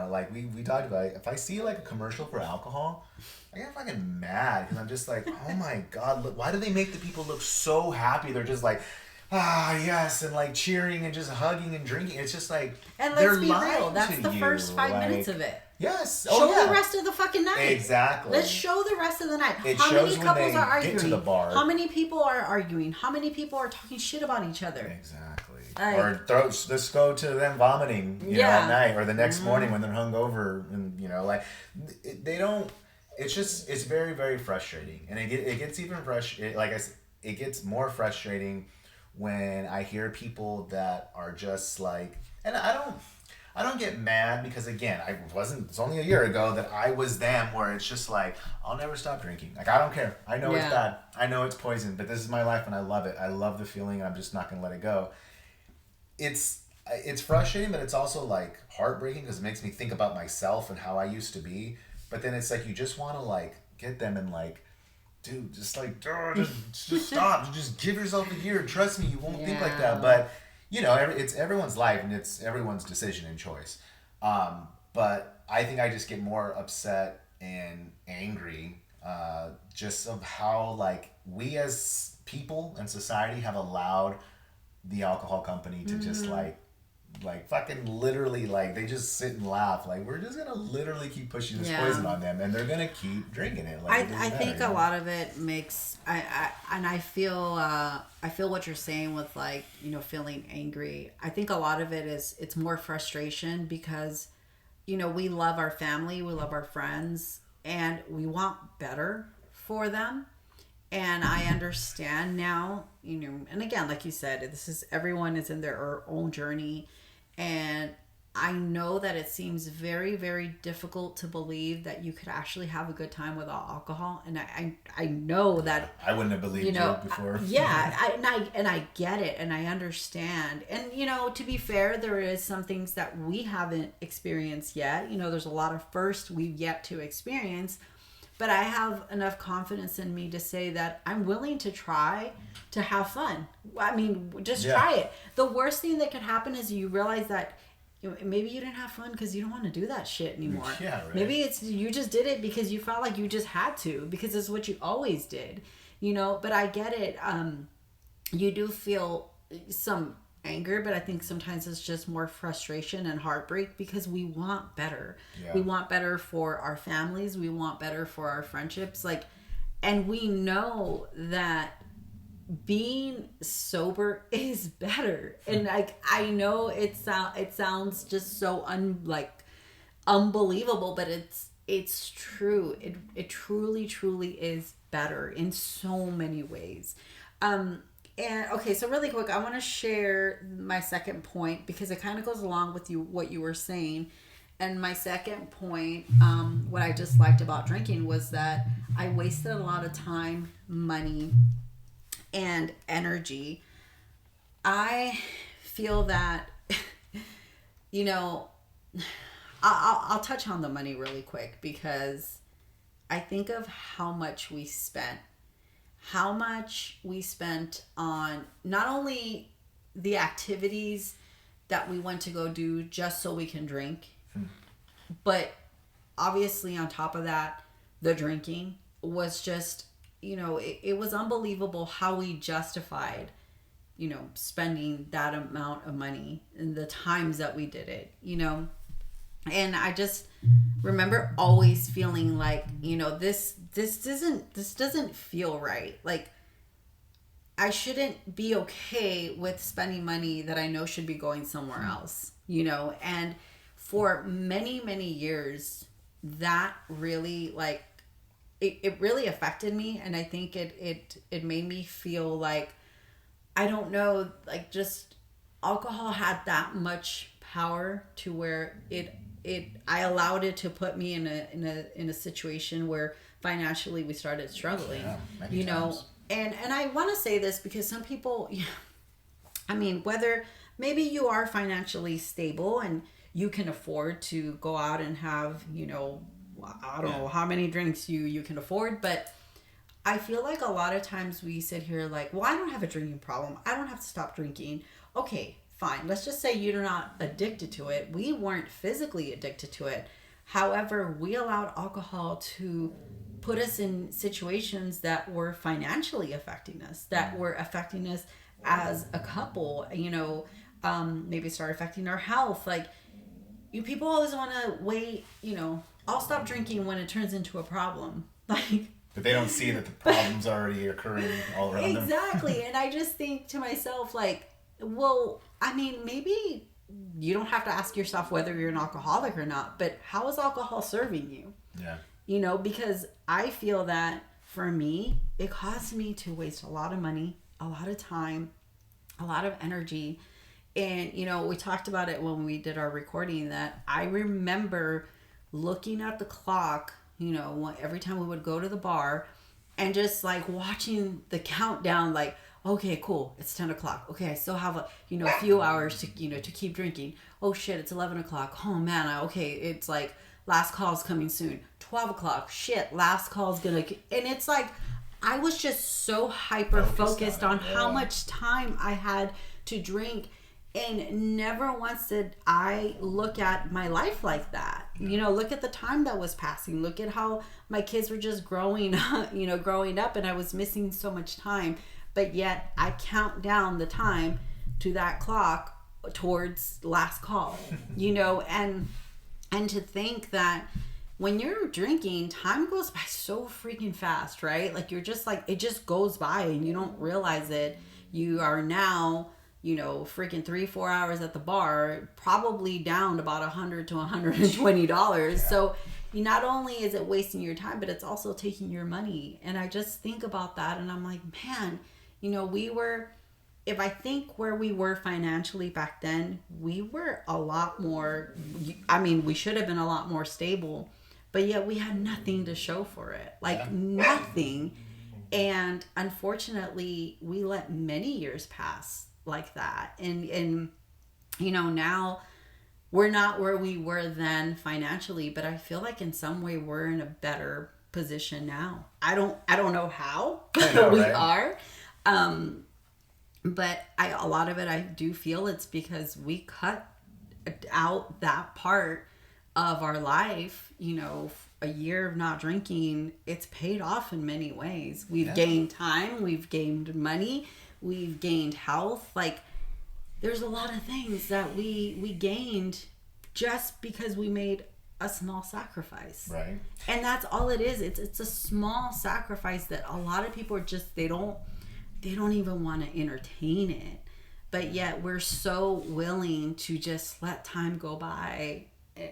like we talked about it. If I see like a commercial for alcohol, I get fucking mad because I'm just like, oh my God, look, why do they make the people look so happy? They're just like, yes, and like cheering and just hugging and drinking. It's just like, And they're let's be lying real. That's to the you. first 5 minutes Like, of it. yes. Show the rest of the fucking night. Exactly. Let's show the rest of the night. It How shows many when couples they are get arguing? to the bar. How many people are arguing? How many people are talking shit about each other? Exactly. Like, or let's go to them vomiting, at night or the next morning when they're hungover, and like they don't. It's very very frustrating, and it gets even like I said, it gets more frustrating when I hear people that are just like, and I don't get mad because again, it's only a year ago that I was them where it's just like, I'll never stop drinking. Like, I don't care. I know it's bad. I know it's poison, but this is my life and I love it. I love the feeling and I'm just not going to let it go. It's frustrating, but it's also like heartbreaking because it makes me think about myself and how I used to be. But then it's like, you just want to like get them and like, dude, just like, just stop. Just give yourself a year. Trust me, you won't think like that. But it's everyone's life and it's everyone's decision and choice. But I think I just get more upset and angry just of how like we as people and society have allowed the alcohol company to just like fucking literally like they just sit and laugh like we're just gonna literally keep pushing this poison on them and they're gonna keep drinking it. Like I think a lot of it makes I feel what you're saying with like feeling angry. I think a lot of it is it's more frustration because we love our family, we love our friends, and we want better for them. And I understand now, and again, like you said, everyone is in their own journey. And I know that it seems very, very difficult to believe that you could actually have a good time without alcohol. And I know that I wouldn't have believed you before. Yeah, I get it and I understand. And to be fair, there is some things that we haven't experienced yet. There's a lot of firsts we've yet to experience. But I have enough confidence in me to say that I'm willing to try to have fun. I mean, just try it. The worst thing that could happen is you realize that maybe you didn't have fun because you don't want to do that shit anymore. Yeah, right. Maybe it's you just did it because you felt like you just had to because it's what you always did. But I get it. You do feel some anger, but I think sometimes it's just more frustration and heartbreak because we want better. Yeah. We want better for our families. We want better for our friendships. Like, and we know that being sober is better. And like, I know it sounds just so unbelievable, but it's true. It truly is better in so many ways. And okay, so really quick, I want to share my second point because it kind of goes along with what you were saying. And my second point, what I just liked about drinking was that I wasted a lot of time, money, and energy. I feel that, you know, I'll touch on the money really quick because I think of how much we spent on not only the activities that we went to go do just so we can drink, but obviously on top of that, the drinking was just, it was unbelievable how we justified, spending that amount of money and the times that we did it, And I just remember always feeling like, this doesn't feel right. Like, I shouldn't be okay with spending money that I know should be going somewhere else, And for many, many years, that really, like, it really affected me. And I think it made me feel like, I don't know, like, just alcohol had that much power to where I allowed it to put me in a situation where financially we started struggling, times. And I want to say this because some people, I mean, whether maybe you are financially stable and you can afford to go out and have, I don't know how many drinks you can afford, but I feel like a lot of times we sit here like, well, I don't have a drinking problem. I don't have to stop drinking. Okay, fine. Let's just say you're not addicted to it. We weren't physically addicted to it. However, we allowed alcohol to put us in situations that were financially affecting us, that were affecting us as a couple, maybe start affecting our health. Like, you people always want to wait, I'll stop drinking when it turns into a problem. Like, but they don't see that the problem's already occurring all around them. Exactly. And I just think to myself, like, well, I mean, maybe you don't have to ask yourself whether you're an alcoholic or not, but how is alcohol serving you? Yeah. Because I feel that for me, it caused me to waste a lot of money, a lot of time, a lot of energy. And, we talked about it when we did our recording that I remember looking at the clock, every time we would go to the bar and just like watching the countdown, like, okay, cool, it's 10 o'clock. Okay, I still have a few hours to to keep drinking. Oh shit, it's 11 o'clock. Oh man, okay, it's like last call's coming soon. 12 o'clock. Shit, last call's gonna... And it's like, I was just so hyper focused on how much time I had to drink. And never once did I look at my life like that. Look at the time that was passing. Look at how my kids were just growing up and I was missing so much time. But yet I count down the time to that clock towards last call, and to think that when you're drinking, time goes by so freaking fast, right? Like, you're just like, it just goes by and you don't realize it. You are now, freaking 3-4 hours at the bar, probably down about $100 to $120. Yeah. So not only is it wasting your time, but it's also taking your money. And I just think about that and I'm like, man, if I think where we were financially back then, we were a lot more, we should have been a lot more stable, but yet we had nothing to show for it. Like, nothing. And unfortunately, we let many years pass like that. And now we're not where we were then financially, but I feel like in some way we're in a better position now. I don't know how we are. But a lot of it, I do feel it's because we cut out that part of our life. A year of not drinking, it's paid off in many ways. We've gained time, we've gained money, we've gained health. Like, there's a lot of things that we gained just because we made a small sacrifice. Right. And that's all it is. It's a small sacrifice that a lot of people are just, they don't even want to entertain it. But yet we're so willing to just let time go by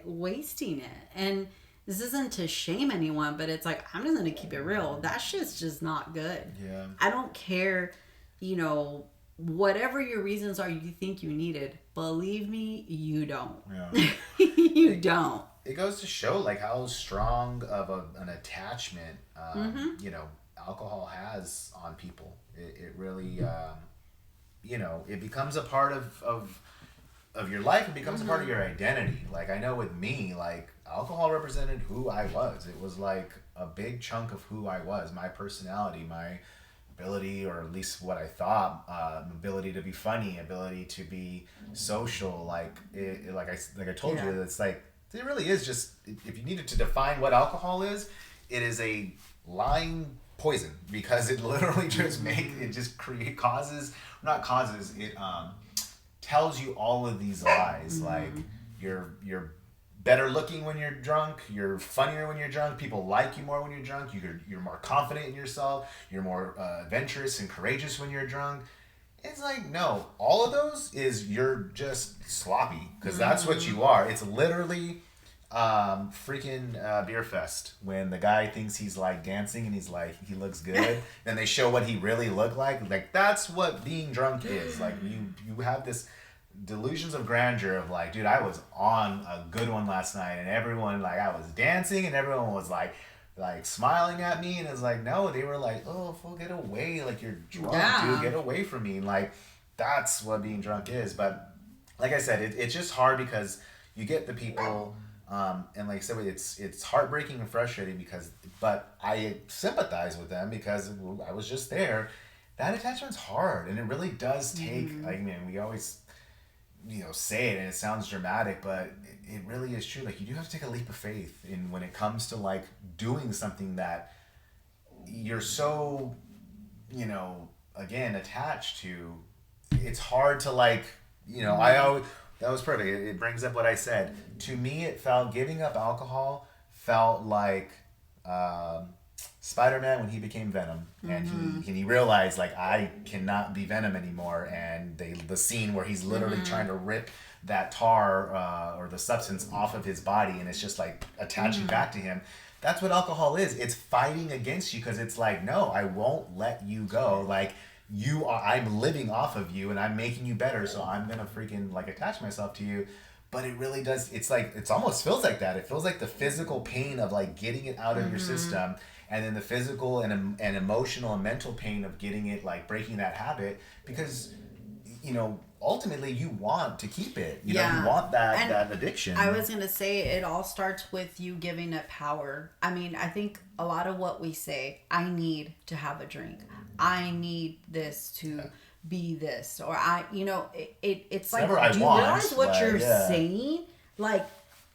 wasting it. And this isn't to shame anyone, but it's like, I'm just going to keep it real. That shit's just not good. Yeah. I don't care, you know, whatever your reasons are you think you needed. Believe me, you don't. Yeah. You don't. It goes to show like how strong of an attachment, you know, alcohol has on people. It really, you know, it becomes a part of your life. It becomes a part of your identity. Like, I know with me, like, alcohol represented who I was. It was like a big chunk of who I was, my personality, my ability, or at least what I thought, ability to be funny, ability to be social. Like I told you, it's like, it really is just, if you needed to define what alcohol is, it is a lying poison, because it literally just it tells you all of these lies. Like, you're better looking when you're drunk, you're funnier when you're drunk, people like you more when you're drunk, you're more confident in yourself, you're more adventurous and courageous when you're drunk. It's like, no, all of those is, you're just sloppy, because that's what you are. It's literally freaking beer fest, when the guy thinks he's like dancing and he's like, he looks good, and they show what he really looked like. Like, that's what being drunk is. Like, you have this delusions of grandeur of like, dude, I was on a good one last night, and everyone, like, I was dancing and everyone was like smiling at me, and it's like, no, they were like, oh, fool, get away, like, you're drunk, dude, get away from me. Like, that's what being drunk is. But like I said, it's just hard, because you get the people, and like I said, it's heartbreaking and frustrating, but I sympathize with them, because I was just there. That attachment's hard, and it really does take, I mean, we always, you know, say it and it sounds dramatic, but it really is true. Like, you do have to take a leap of faith in when it comes to like doing something that you're so, you know, again, attached to. It's hard to, like, you know, that was perfect. It brings up what I said. To me, giving up alcohol felt like Spider-Man when he became Venom, and he realized, like, I cannot be Venom anymore, and the scene where he's literally trying to rip that tar or the substance off of his body, and it's just like attaching back to him. That's what alcohol is. It's fighting against you, because it's like, no, I won't let you go. Like, I'm living off of you, and I'm making you better, so I'm gonna freaking like attach myself to you. But it really does. It's like, it almost feels like that. It feels like the physical pain of like getting it out of your system, and then the physical and emotional and mental pain of getting it, like breaking that habit, because, you know, ultimately you want to keep it. You know, you want that addiction. I was going to say, it all starts with you giving it power. I mean, I think a lot of what we say, I need to have a drink, I need this to be this, or you know, it's like, do you realize what you're saying? Like,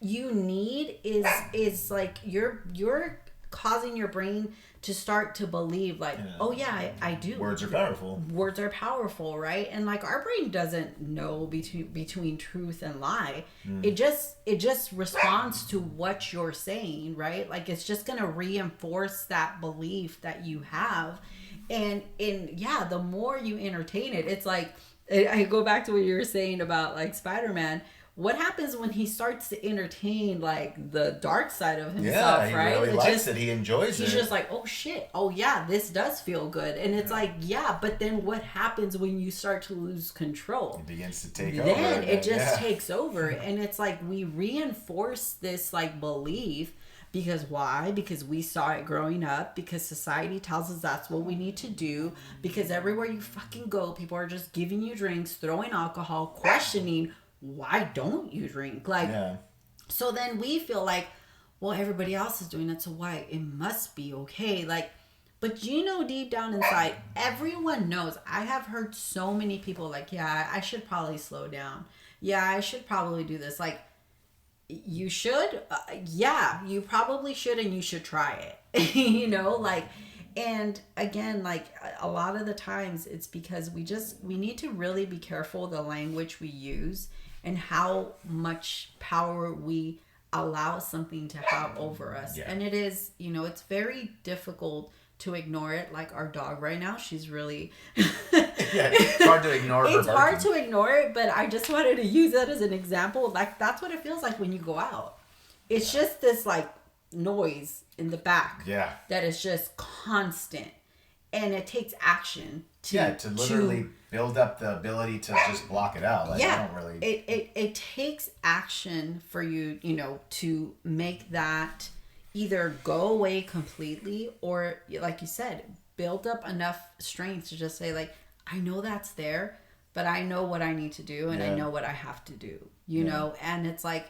you need is like, you're causing your brain to start to believe, like, oh yeah, I do. Words are powerful, right? And like, our brain doesn't know between truth and lie. It just responds to what you're saying, right? Like, it's just gonna reinforce that belief that you have. And the more you entertain it, it's like, I go back to what you were saying about like Spider-Man. What happens when he starts to entertain like the dark side of himself, right? Yeah, he really likes it. He enjoys it. He's just like, oh shit, oh yeah, this does feel good. And it's like, yeah, but then what happens when you start to lose control? It begins to take over. Then it just takes over. And it's like, we reinforce this like belief. Because why? Because we saw it growing up. Because society tells us that's what we need to do. Because everywhere you fucking go, people are just giving you drinks, throwing alcohol, questioning, why don't you drink? Like, so then we feel like, well, everybody else is doing it, so why? It must be okay. Like, but you know, deep down inside, everyone knows. I have heard so many people like, yeah, I should probably slow down. Yeah, I should probably do this. Like, you should, yeah, you probably should, and you should try it. You know, like, And again, like a lot of the times it's because we need to really be careful the language we use and how much power we allow something to have over us. Yeah. And it is, it's very difficult to ignore it. Like our dog right now, she's really Yeah, it's hard to ignore her it's hard barking. to ignore it, but I just wanted to use that as an example. Like that's what it feels like when you go out. It's just this like noise in the back. Yeah. That is just constant. And it takes action to literally build up the ability to just block it out. Like, yeah. I don't really... It takes action for you, to make that either go away completely or, like you said, build up enough strength to just say, like, I know that's there, but I know what I need to do and I know what I have to do, you know? And it's like,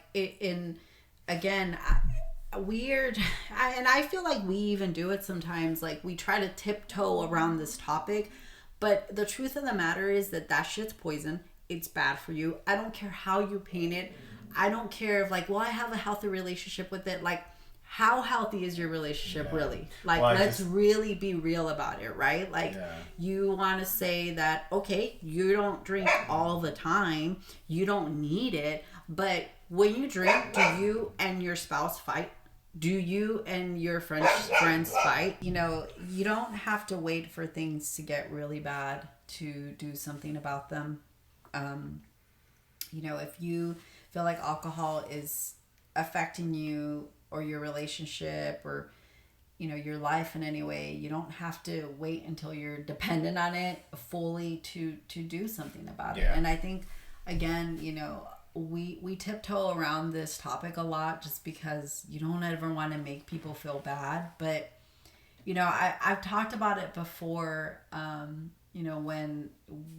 weird. And I feel like we even do it sometimes. Like we try to tiptoe around this topic, but the truth of the matter is that shit's poison. It's bad for you. I don't care how you paint it. I don't care if like, well, I have a healthy relationship with it. Like, how healthy is your relationship really? Like, let's really be real about it, right? Like, you want to say that, okay, you don't drink all the time. You don't need it. But when you drink, do you and your spouse fight? Do you and your friends fight? You don't have to wait for things to get really bad to do something about them. If you feel like alcohol is affecting you or your relationship or, your life in any way, you don't have to wait until you're dependent on it fully to do something about it. And I think, again, we tiptoe around this topic a lot just because you don't ever want to make people feel bad. But, I've talked about it before, when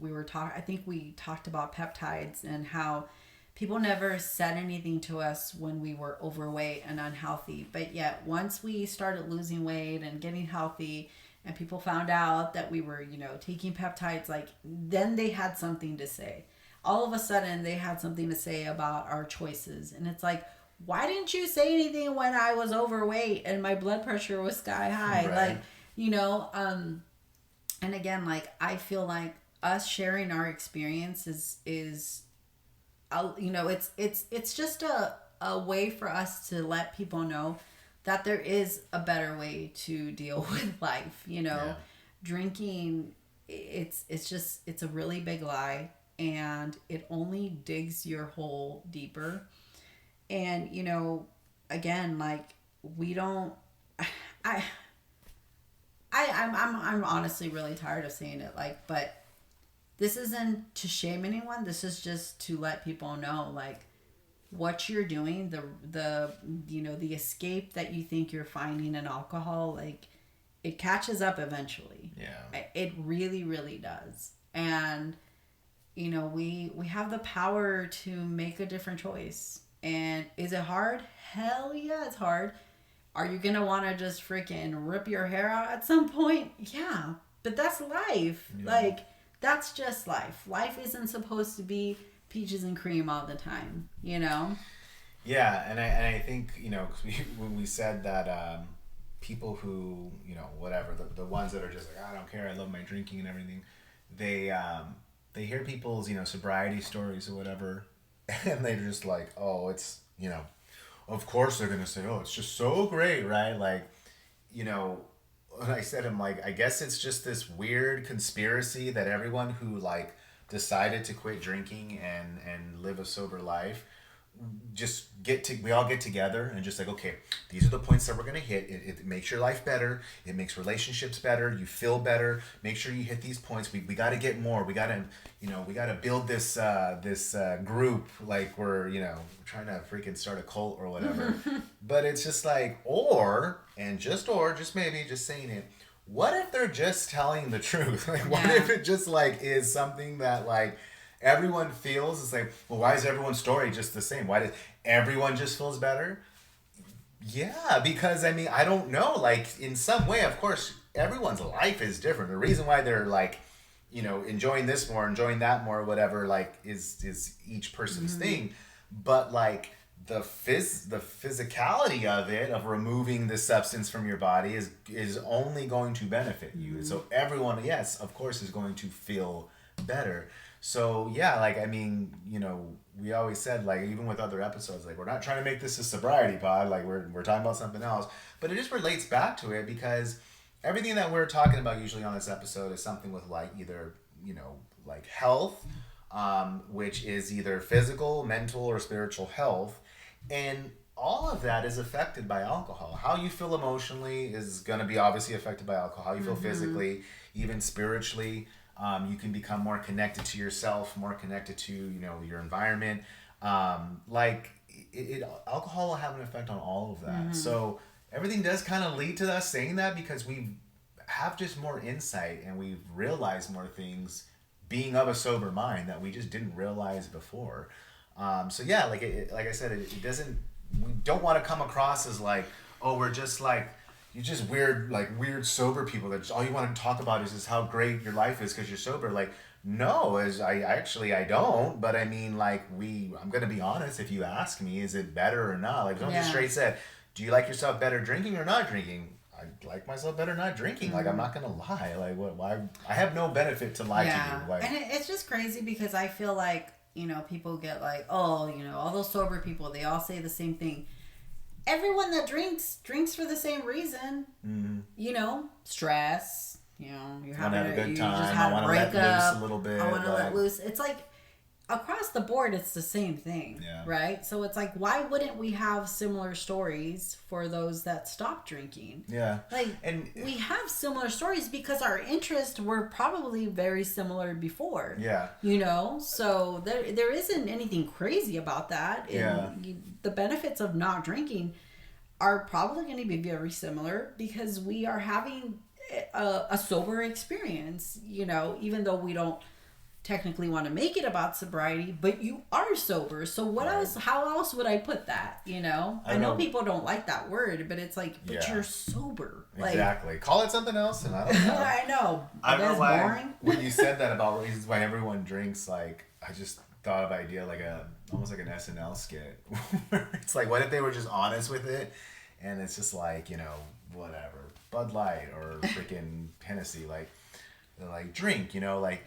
we were I think we talked about peptides and how people never said anything to us when we were overweight and unhealthy. But yet once we started losing weight and getting healthy and people found out that we were, taking peptides, like then they had something to say. All of a sudden they had something to say about our choices. And it's like, why didn't you say anything when I was overweight and my blood pressure was sky high? Right. Like, and again, like, I feel like us sharing our experience is it's just a way for us to let people know that there is a better way to deal with life. Drinking, it's a really big lie. And it only digs your hole deeper. And, again, like we don't, I'm honestly really tired of saying it, like, but this isn't to shame anyone. This is just to let people know, like, what you're doing, the escape that you think you're finding in alcohol, like, it catches up eventually. Yeah. It really, really does. And, we have the power to make a different choice. And is it hard? Hell yeah, it's hard. Are you going to want to just freaking rip your hair out at some point? Yeah, but that's life. Yeah. Like, that's just life. Life isn't supposed to be peaches and cream all the time, Yeah, and I think, when we said that people who, whatever, the ones that are just like, I don't care, I love my drinking and everything, they hear people's, sobriety stories or whatever, and they're just like, oh, it's, of course they're going to say, oh, it's just so great, right? Like, when I said, I'm like, I guess it's just this weird conspiracy that everyone who, like, decided to quit drinking and live a sober life, we all get together and just like, okay, these are the points that we're going to hit. It makes your life better. It makes relationships better. You feel better. Make sure you hit these points. We got to get more. We got to, we got to build this group. Like we're trying to freaking start a cult or whatever. But it's just like, just maybe just saying it. What if they're just telling the truth? Like, what if it just like is something that like everyone feels? It's like, well, why is everyone's story just the same? Why does everyone just feels better? Yeah, because I don't know. Like in some way, of course, everyone's life is different. The reason why they're like, enjoying this more, enjoying that more, whatever, like is each person's thing. But like the physicality of it, of removing the substance from your body, is only going to benefit you. Mm-hmm. So everyone, yes, of course, is going to feel better. So yeah, like, I mean, you know, we always said, like, even with other episodes, like, we're not trying to make this a sobriety pod, like, we're talking about something else, but it just relates back to it, because everything that we're talking about usually on this episode is something with, like, either, you know, like health, which is either physical, mental, or spiritual health. And all of that is affected by alcohol. How you feel emotionally is going to be obviously affected by alcohol. How you feel physically, even spiritually. You can become more connected to yourself, more connected to, you know, your environment. Alcohol will have an effect on all of that. So everything does kind of lead to us saying that, because we have just more insight and we've realized more things being of a sober mind that we just didn't realize before. So yeah, like I said, it doesn't. We don't want to come across as like, oh, we're just like, you're just weird sober people that just, all you want to talk about is how great your life is because you're sober. Like, no, I don't. But I mean, like, I'm gonna be honest. If you ask me, is it better or not? Like, don't just straight say, do you like yourself better drinking or not drinking? I like myself better not drinking. Like, I'm not gonna lie. Like, why? I have no benefit to lie to you. Like, and it's just crazy because I feel like, you know, people get like, oh, you know, all those sober people, they all say the same thing. Everyone that drinks for the same reason. Mm-hmm. You know, stress. You know, you're having a good time. You just had a breakup. Let loose a little bit. I want to let loose. It's like across the board, it's the same thing, right? So it's like, why wouldn't we have similar stories for those that stopped drinking? Yeah, like, and we have similar stories because our interests were probably very similar before. Yeah, you know, so there isn't anything crazy about that. The benefits of not drinking are probably going to be very similar because we are having a sober experience. You know, even though we don't technically want to make it about sobriety, but you are sober. So what else? How else would I put that? You know, I know people don't like that word, but it's like, but you're sober. Exactly. Like, call it something else, and I don't know. I know. I don't know why. Boring. When you said that about reasons why everyone drinks, like, I just thought of an idea like almost like an SNL skit. It's like, what if they were just honest with it, and it's just like, you know, whatever, Bud Light or freaking Hennessy, like, they're like, drink, you know, like.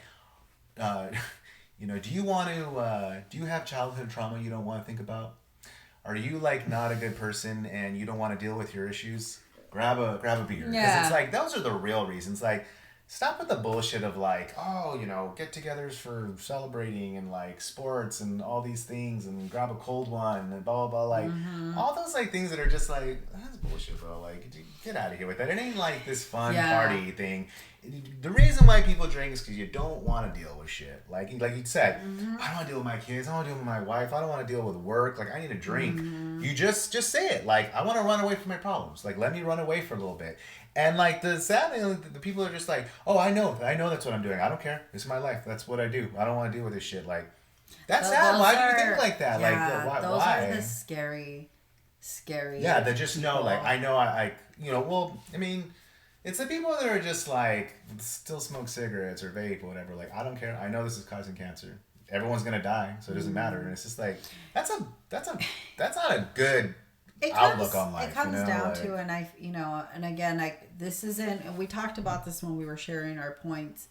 You know, do you have childhood trauma you don't want to think about? Are you like not a good person and you don't want to deal with your issues? Grab a beer. Because it's like, those are the real reasons. Like, stop with the bullshit of like, oh, you know, get-togethers for celebrating and like sports and all these things and grab a cold one and blah, blah, blah. Like, all those like things that are just like, that's bullshit, bro. Like, get out of here with that. It ain't like this fun party thing. The reason why people drink is because you don't want to deal with shit. Like you said, I don't want to deal with my kids. I don't want to deal with my wife. I don't want to deal with work. Like, I need a drink. You just say it. Like, I want to run away from my problems. Like, let me run away for a little bit. And like the sad thing, the people are just like, oh, I know that's what I'm doing. I don't care. This is my life. That's what I do. I don't want to deal with this shit. Like, that's sad. Why do you think like that? Yeah, like, those why? are the scary. Yeah, they just know. Like, I know. I you know. Well, I mean. It's the people that are just like still smoke cigarettes or vape or whatever. Like, I don't care. I know this is causing cancer. Everyone's gonna die, so it doesn't matter. And it's just like that's not a good outlook on life. It comes down to, and again, this isn't. And we talked about this when we were sharing our points.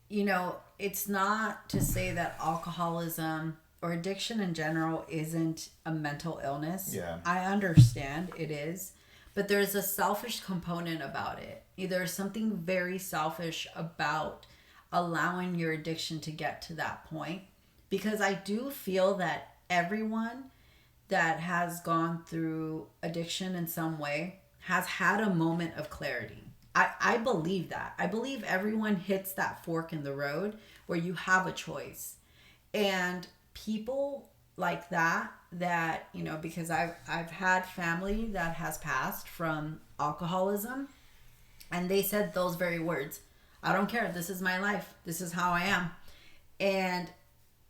You know, it's not to say that alcoholism or addiction in general isn't a mental illness. Yeah, I understand it is. But there's a selfish component about it. There's something very selfish about allowing your addiction to get to that point. Because I do feel that everyone that has gone through addiction in some way has had a moment of clarity. I believe that. I believe everyone hits that fork in the road where you have a choice. And people like that, you know, because I've had family that has passed from alcoholism, and they said those very words. I don't care. This is my life. This is how I am. And,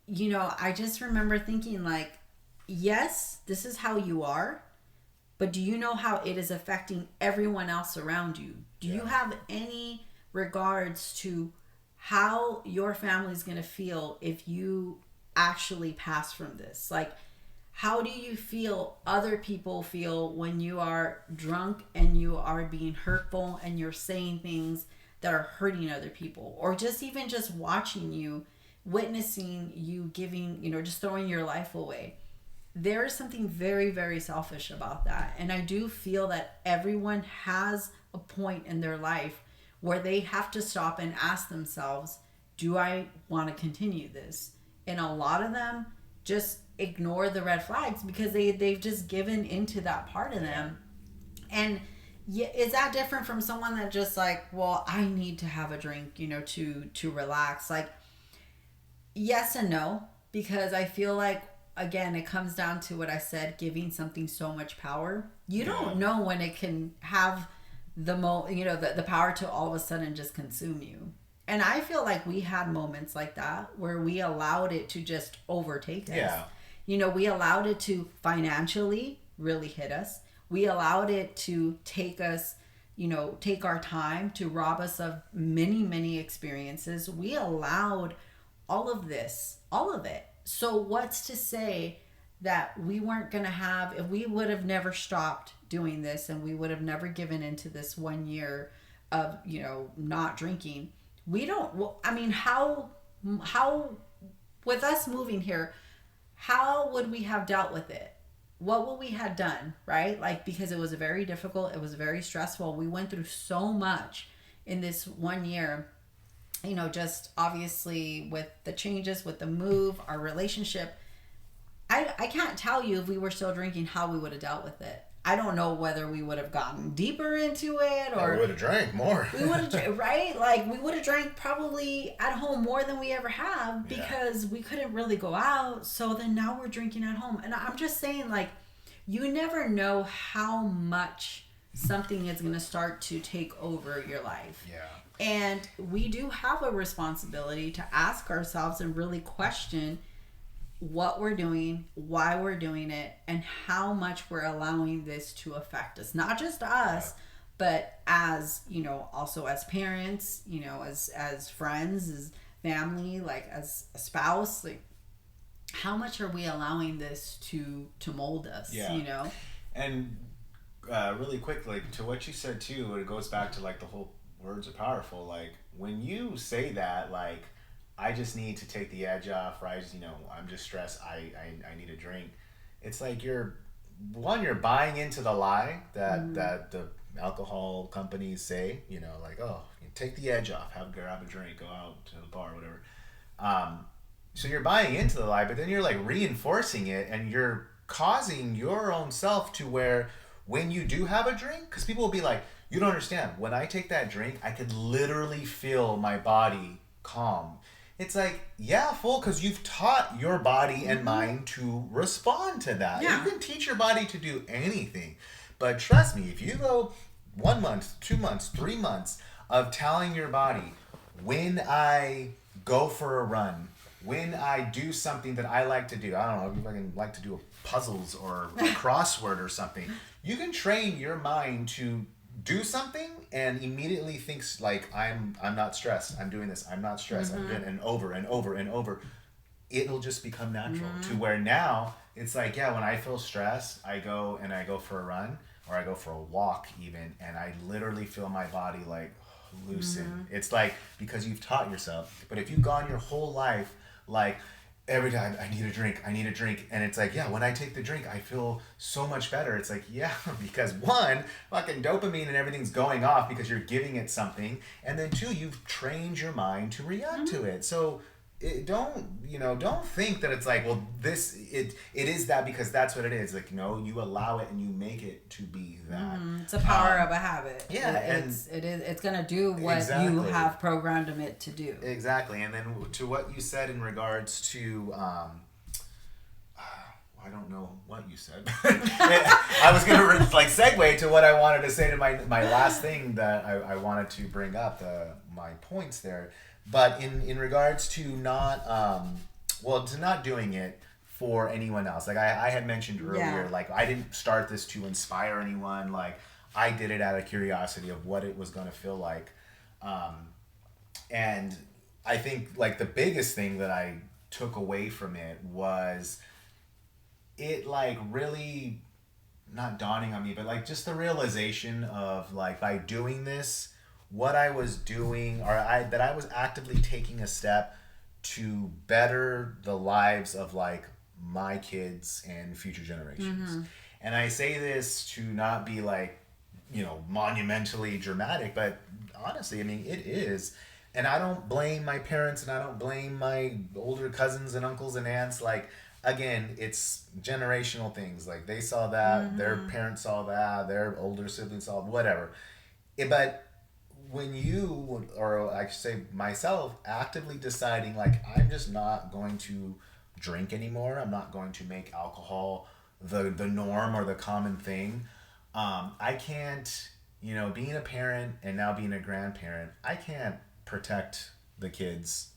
you know, I just remember thinking like, yes, this is how you are, but do you know how it is affecting everyone else around you? Do you have any regards to how your family is going to feel if you actually pass from this? Like, how do you feel other people feel when you are drunk and you are being hurtful and you're saying things that are hurting other people, or just even just watching you, witnessing you giving, just throwing your life away? There is something very, very selfish about that. And I do feel that everyone has a point in their life where they have to stop and ask themselves, do I want to continue this? And a lot of them just ignore the red flags because they've just given into that part of them. And yeah, is that different from someone that just like, well, I need to have a drink, to relax? Like, yes and no, because I feel like, again, it comes down to what I said, giving something so much power. You don't know when it can have the power to all of a sudden just consume you. And I feel like we had moments like that where we allowed it to just overtake us. Yeah. We allowed it to financially really hit us. We allowed it to take us, take our time, to rob us of many, many experiences. We allowed all of this, all of it. So what's to say that we weren't going to have, if we would have never stopped doing this and we would have never given into this 1 year of, not drinking, we don't, well, I mean, how, with us moving here, how would we have dealt with it? What would we have done, right? Like, because it was very difficult, it was very stressful. We went through so much in this 1 year, just obviously with the changes, with the move, our relationship. I can't tell you if we were still drinking how we would have dealt with it. I don't know whether we would have gotten deeper into it or... we would have drank more. We would have, right? Like, we would have drank probably at home more than we ever have because we couldn't really go out. So then now we're drinking at home. And I'm just saying, like, you never know how much something is going to start to take over your life. Yeah. And we do have a responsibility to ask ourselves and really question what we're doing, why we're doing it, and how much we're allowing this to affect us. Not just us, but as, also as parents, as friends, as family, like as a spouse, like how much are we allowing this to mold us, And really quick, like to what you said too, it goes back to like the whole words are powerful. Like when you say that, like, I just need to take the edge off, or I'm just stressed, I need a drink. It's like you're buying into the lie that the alcohol companies say, like, oh, take the edge off, grab a drink, go out to the bar, whatever. So you're buying into the lie, but then you're like reinforcing it, and you're causing your own self to where when you do have a drink, because people will be like, you don't understand, when I take that drink, I could literally feel my body calm. It's like, yeah, fool, because you've taught your body and mind to respond to that. Yeah. You can teach your body to do anything. But trust me, if you go 1 month, 2 months, 3 months of telling your body, when I go for a run, when I do something that I like to do, I don't know, if I can like to do puzzles or a crossword or something, you can train your mind to do something and immediately thinks like, I'm not stressed, I'm doing this, I'm not stressed, I'm doing it, and over and over and over. It'll just become natural to where now it's like, yeah, when I feel stressed, I go for a run or I go for a walk even, and I literally feel my body like loosen. It's like, because you've taught yourself. But if you've gone your whole life like, every time I need a drink, and it's like, yeah, when I take the drink, I feel so much better. It's like, yeah, because one, fucking dopamine and everything's going off because you're giving it something, and then two, you've trained your mind to react to it. So don't think that it's like, well, it is that because that's what it is. Like, you allow it and you make it to be that. It's a power of a habit. Yeah, it's gonna do what you have programmed it to do. Exactly. And then to what you said in regards to I don't know what you said. I was going to segue to what I wanted to say to my last thing that I wanted to bring up, my points there. But in regards to not, to not doing it for anyone else. Like I had mentioned earlier, like I didn't start this to inspire anyone. Like I did it out of curiosity of what it was going to feel like. And I think like the biggest thing that I took away from it was it like really not dawning on me, but like just the realization of like by doing this, what I was doing, or that I was actively taking a step to better the lives of like my kids and future generations. Mm-hmm. And I say this to not be like, monumentally dramatic, but honestly, I mean, it is. And I don't blame my parents and I don't blame my older cousins and uncles and aunts. Like, again, it's generational things. Like, they saw that, their Mm-hmm. parents saw that, their older siblings saw whatever. But when you, or I should say myself, actively deciding, like, I'm just not going to drink anymore, I'm not going to make alcohol the norm or the common thing. I can't, being a parent and now being a grandparent, I can't protect the kids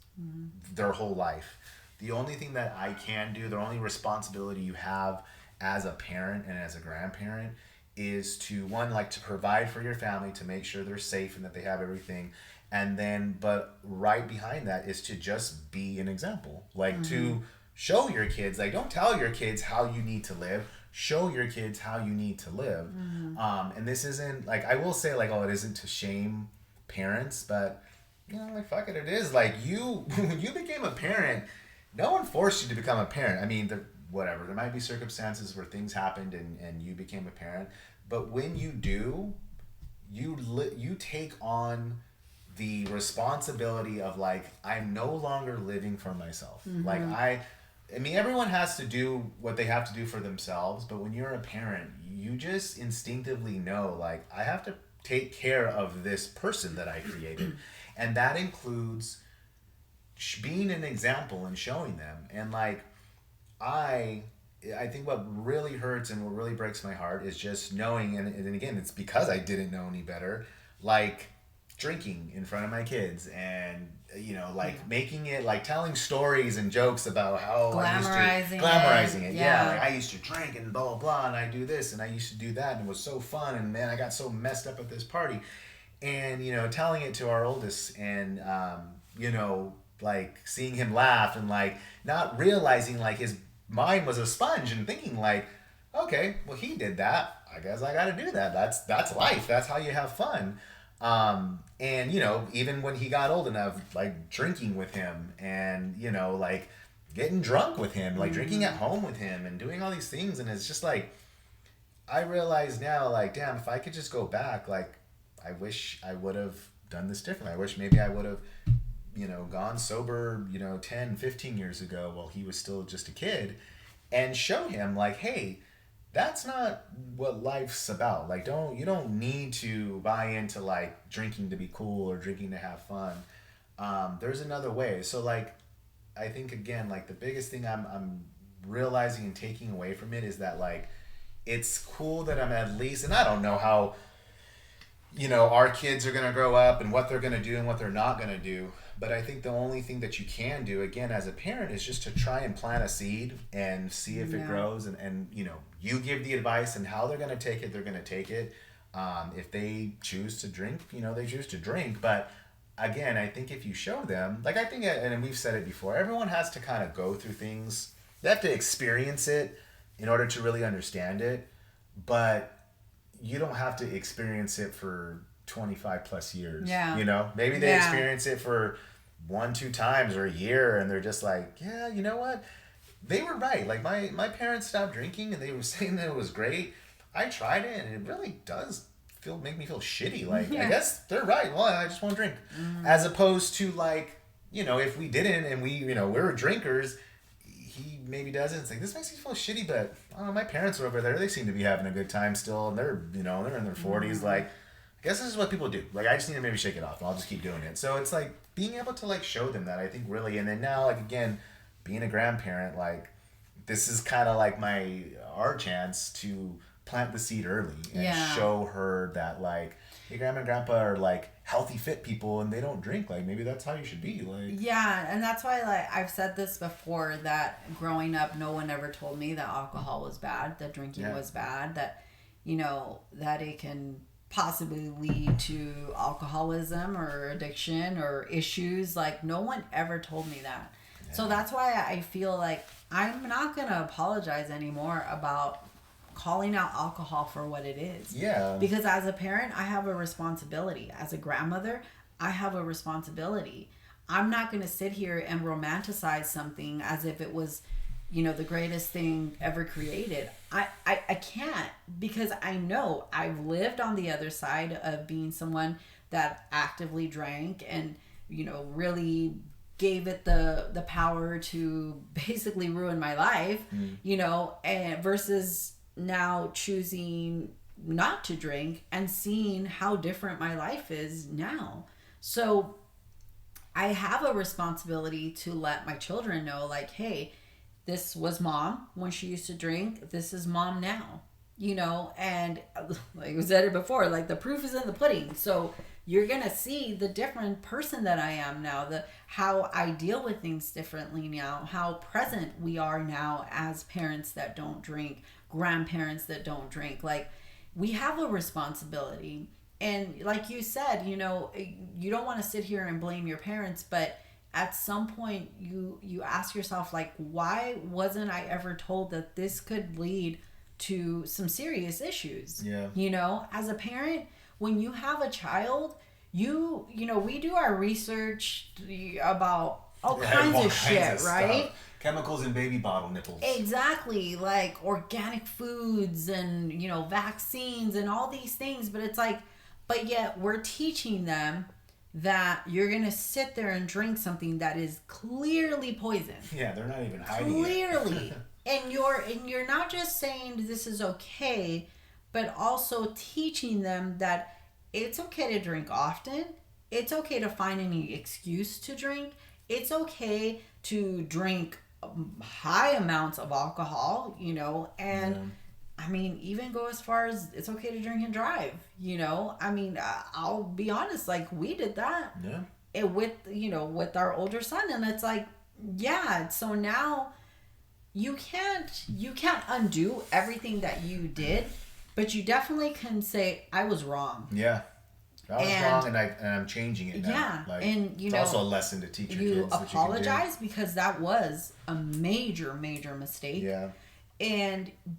their whole life. The only thing that I can do, the only responsibility you have as a parent and as a grandparent is to, one, like to provide for your family, to make sure they're safe and that they have everything. And then, but right behind that is to just be an example, like to show your kids, like don't tell your kids how you need to live, show your kids how you need to live. And this isn't like, I will say like, oh, it isn't to shame parents, but like fuck it, it is. Like you, when you became a parent, no one forced you to become a parent. I mean, whatever, there might be circumstances where things happened and you became a parent, but when you do, you take on the responsibility of like, I'm no longer living for myself. Like I mean, everyone has to do what they have to do for themselves, but when you're a parent, you just instinctively know, like, I have to take care of this person that I created. And that includes being an example and showing them. And, like, I think what really hurts and what really breaks my heart is just knowing, and again, it's because I didn't know any better, like, drinking in front of my kids and like making it like telling stories and jokes about how glamorizing it. Yeah, like I used to drink and blah blah blah and I do this and I used to do that and it was so fun and man I got so messed up at this party and telling it to our oldest and like seeing him laugh and like not realizing like his mind was a sponge and thinking like, okay, well he did that, I guess I gotta do that. That's life, that's how you have fun. And even when he got old enough, like drinking with him and, like getting drunk with him, like drinking at home with him and doing all these things. And it's just like, I realize now, like, damn, if I could just go back, like, I wish I would have done this differently. I wish maybe I would have, gone sober, 10, 15 years ago while he was still just a kid and show him like, hey, that's not what life's about. Like, you don't need to buy into like drinking to be cool or drinking to have fun. There's another way. So like, I think again, like the biggest thing I'm realizing and taking away from it is that like, it's cool that I'm at least, and I don't know how, our kids are going to grow up and what they're going to do and what they're not going to do. But I think the only thing that you can do, again, as a parent, is just to try and plant a seed and see if it grows. And you give the advice and how they're going to take it, they're going to take it. If they choose to drink, they choose to drink. But again, I think if you show them, like I think, and we've said it before, everyone has to kind of go through things. They have to experience it in order to really understand it. But you don't have to experience it for 25 plus years. Yeah. Maybe they experience it for 1-2 times or a year and they're just like, yeah, you know what? They were right. Like my parents stopped drinking and they were saying that it was great. I tried it and it really does make me feel shitty. Like, I guess they're right. Well, I just won't drink. As opposed to like, if we didn't and we were drinkers, he maybe doesn't. It's like, this makes me feel shitty, but my parents are over there. They seem to be having a good time still. And they're, they're in their 40s. Like, I guess this is what people do. Like, I just need to maybe shake it off and I'll just keep doing it. So it's like being able to like show them that, I think really. And then now, like, again, being a grandparent, like this is kind of like our chance to plant the seed early and show her that like, hey, grandma and grandpa are like healthy, fit people and they don't drink. Like, maybe that's how you should be. Like, yeah. And that's why, like, I've said this before, that growing up, no one ever told me that alcohol was bad, that drinking was bad, that, that it can possibly lead to alcoholism or addiction or issues. Like, no one ever told me that. So that's why I feel like I'm not going to apologize anymore about calling out alcohol for what it is. Yeah. Because as a parent, I have a responsibility. As a grandmother, I have a responsibility. I'm not going to sit here and romanticize something as if it was, the greatest thing ever created. I can't, because I know I've lived on the other side of being someone that actively drank and, really gave it the power to basically ruin my life, and versus now choosing not to drink and seeing how different my life is now. So I have a responsibility to let my children know, like, hey, this was mom when she used to drink. This is mom now, and like I said it before, like the proof is in the pudding. So you're going to see the different person that I am now, how I deal with things differently now, how present we are now as parents that don't drink, grandparents that don't drink. Like, we have a responsibility. And like you said, you don't want to sit here and blame your parents, but at some point you ask yourself, like, why wasn't I ever told that this could lead to some serious issues? Yeah. As a parent, when you have a child, we do our research about all kinds of shit, right? Stuff. Chemicals in baby bottle nipples. Exactly, like organic foods and, vaccines and all these things. But it's like, but yet we're teaching them that you're going to sit there and drink something that is clearly poison. Yeah, they're not even hiding clearly. And you're not just saying this is okay, but also teaching them that it's okay to drink often. It's okay to find any excuse to drink. It's okay to drink high amounts of alcohol, and I mean, even go as far as it's okay to drink and drive, I mean, I'll be honest, like, we did that with our older son, and it's like, yeah, so now you can't undo everything that you did, but you definitely can say, I was wrong. Yeah. I was wrong, and I'm changing it now. Yeah, like, and it's also a lesson to teach your kids. You apologize because that was a major, major mistake. Yeah.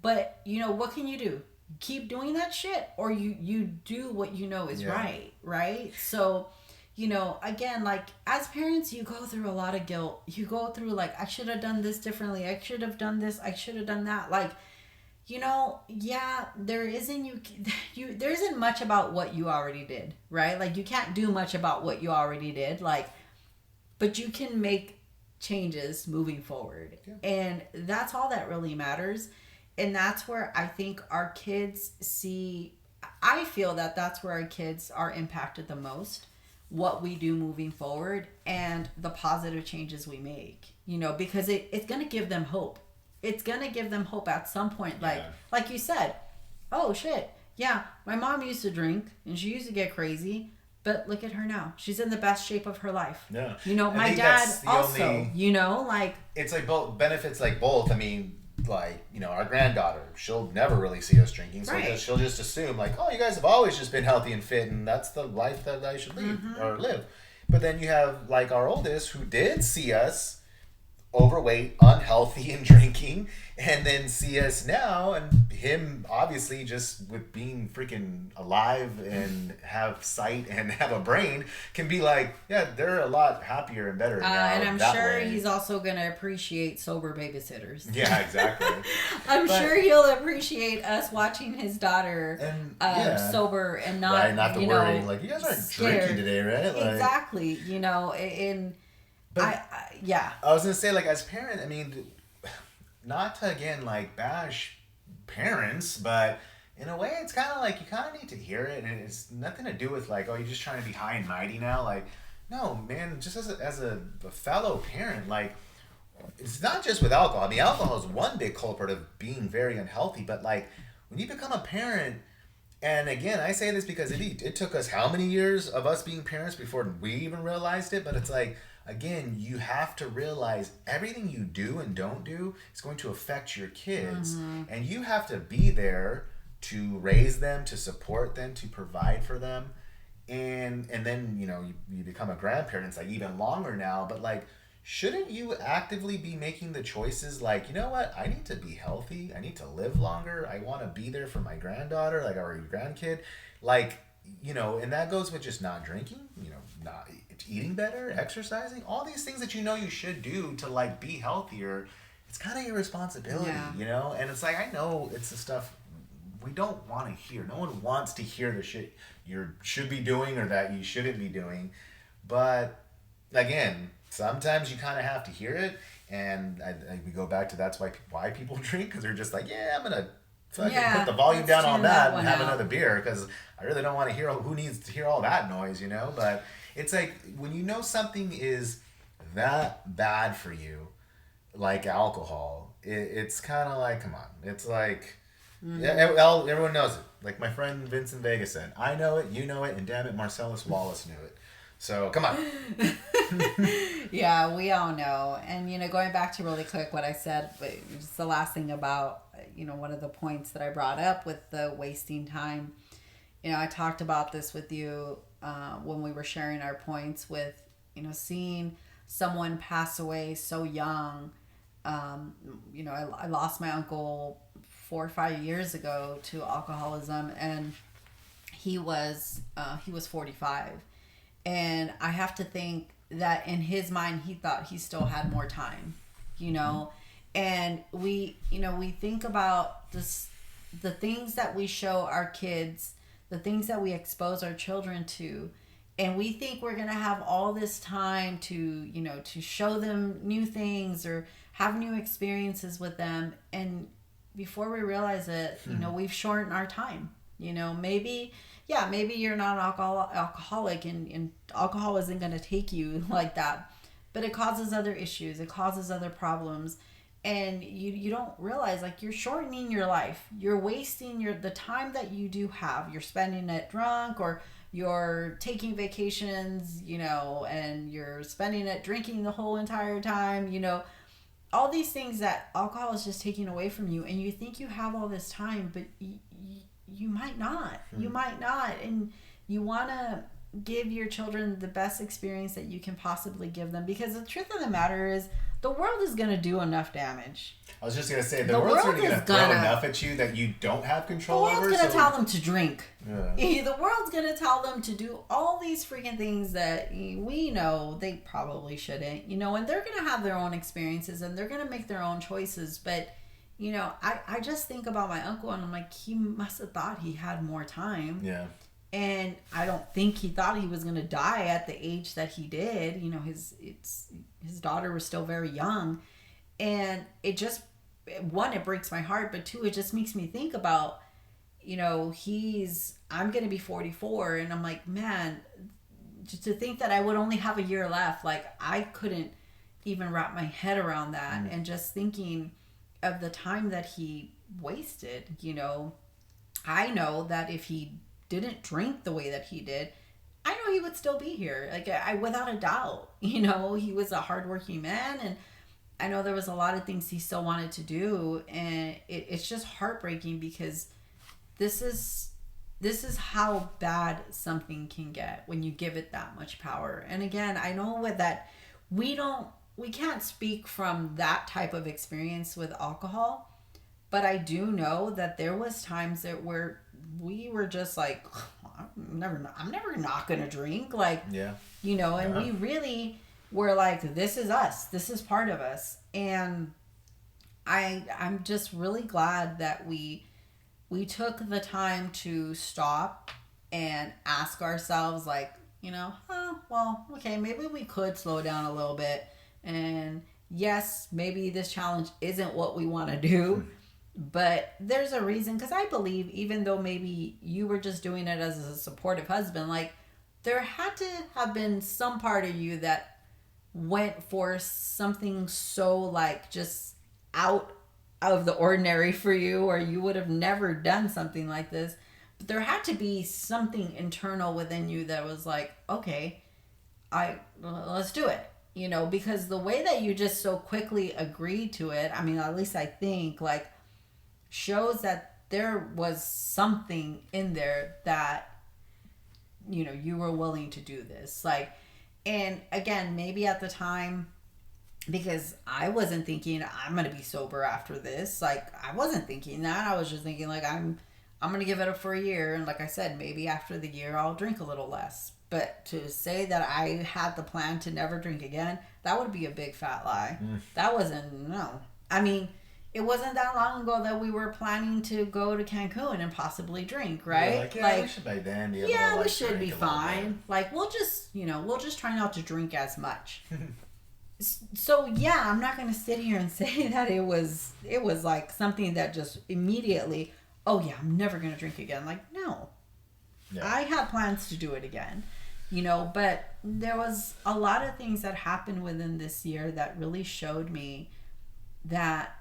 But what can you do? Keep doing that shit, or you do what is right? So, again, like, as parents, you go through a lot of guilt. You go through, like, I should have done this differently. I should have done this. I should have done that. Like, there isn't much about what you already did, right? Like, you can't do much about what you already did, like, but you can make changes moving forward. Yeah. And that's all that really matters. And that's where I think our kids I feel that that's where our kids are impacted the most, what we do moving forward and the positive changes we make, because it's going to give them hope. It's going to give them hope at some point. Like you said, oh shit. Yeah. My mom used to drink and she used to get crazy, but look at her now. She's in the best shape of her life. Yeah. My dad also, like, it's like both benefits, like both. I mean, like, our granddaughter, she'll never really see us drinking. So she'll just assume, like, oh, you guys have always just been healthy and fit and that's the life that I should lead or live. But then you have, like, our oldest who did see us overweight, unhealthy, and drinking, and then see us now, and him obviously just with being freaking alive and have sight and have a brain can be like, yeah, they're a lot happier and better now. And I'm sure he's also gonna appreciate sober babysitters. Yeah, exactly. I'm sure he'll appreciate us watching his daughter sober and not not to worry, like, you guys aren't drinking today, right? Like, exactly. I was gonna say, like, as parents, I mean, not to again like bash parents, but in a way, it's kind of like you kind of need to hear it, and it's nothing to do with like, oh, you're just trying to be high and mighty now. Like, no, man, just as a fellow parent, like, it's not just with alcohol. I mean, alcohol is one big culprit of being very unhealthy, but like when you become a parent. And again, I say this because it took us how many years of us being parents before we even realized it, but it's like, again, you have to realize everything you do and don't do is going to affect your kids. And you have to be there to raise them, to support them, to provide for them. And then, you become a grandparent. It's like even longer now, but like shouldn't you actively be making the choices like, you know what, I need to be healthy, I need to live longer, I want to be there for my granddaughter, like, or your grandkid, like, you know, and that goes with just not drinking, you know, not eating better, exercising, all these things that you know you should do to like be healthier. It's kind of your responsibility, Yeah. you know, and it's like, I know it's the stuff we don't want to hear. No one wants to hear the shit you should be doing or that you shouldn't be doing. But again, sometimes you kind of have to hear it. And we go back to that's why people drink, because they're just like, yeah, I'm gonna fucking put the volume down on that and have another beer because I really don't want to hear, who needs to hear all that noise, you know. But it's like when you know something is that bad for you, like alcohol, it's kind of like, come on, it's like. Yeah, everyone knows it. Like my friend Vincent Vega said, I know it, you know it, and damn it, Marcellus Wallace knew it. So come on. Yeah, we all know. And, going back to really quick what I said, but just the last thing about, one of the points that I brought up with the wasting time. I talked about this with you when we were sharing our points with, seeing someone pass away so young. I lost my uncle 4 or 5 years ago to alcoholism, and he was 45, and I have to think that in his mind he thought he still had more time, and we think about this, the things that we show our kids, the things that we expose our children to, and we think we're gonna have all this time to show them new things or have new experiences with them, and before we realize it, we've shortened our time. Maybe you're not an alcoholic, and alcohol isn't going to take you like that, but it causes other issues, it causes other problems, and you don't realize, like, you're shortening your life, you're wasting the time that you do have, you're spending it drunk, or you're taking vacations, and you're spending it drinking the whole entire time, all these things that alcohol is just taking away from you, and you think you have all this time, but you might not. You might not, and you want to give your children the best experience that you can possibly give them, because the truth of the matter is the world is going to do enough damage. I was just going to say, the world's going to throw enough at you that you don't have control over. The world's going to tell them to drink. Yeah. The world's going to tell them to do all these freaking things that we know they probably shouldn't, and they're going to have their own experiences and they're going to make their own choices. But, I just think about my uncle, and I'm like, he must have thought he had more time. Yeah. And I don't think he thought he was going to die at the age that he did. His daughter was still very young. And it just, one, it breaks my heart, but two, it just makes me think about, I'm going to be 44, and I'm like, man, just to think that I would only have a year left, like, I couldn't even wrap my head around that. And just thinking of the time that he wasted, I know that if he didn't drink the way that he did, I know he would still be here. Like, I without a doubt, he was a hardworking man, and I know there was a lot of things he still wanted to do, and it's just heartbreaking, because this is how bad something can get when you give it that much power. And again, I know that we can't speak from that type of experience with alcohol, but I do know that there was times where we were just like, I'm never not gonna drink, like, yeah, and we really were like, this is us, this is part of us. And I'm just really glad that we took the time to stop and ask ourselves, like, well, okay, maybe we could slow down a little bit, and yes, maybe this challenge isn't what we want to do. But there's a reason, because I believe, even though maybe you were just doing it as a supportive husband, like, there had to have been some part of you that went for something so, like, just out of the ordinary for you, or you would have never done something like this. But there had to be something internal within you that was like, okay, let's do it. Because the way that you just so quickly agreed to it, I mean, at least I think, like, shows that there was something in there that, you were willing to do this. Like, and again, maybe at the time because I wasn't thinking I'm gonna be sober after this. Like, I wasn't thinking that. I was just thinking like I'm gonna give it up for a year, and like I said, maybe after the year I'll drink a little less. But to say that I had the plan to never drink again, that would be a big fat lie. That wasn't, no. I mean, it wasn't that long ago that we were planning to go to Cancun and possibly drink, right? We should by then be able to, yeah, like, we should be drink a little fine. Like, we'll just try not to drink as much. So yeah, I'm not gonna sit here and say that it was like something that just immediately, oh yeah, I'm never gonna drink again. Like, no. Yeah. I had plans to do it again, but there was a lot of things that happened within this year that really showed me that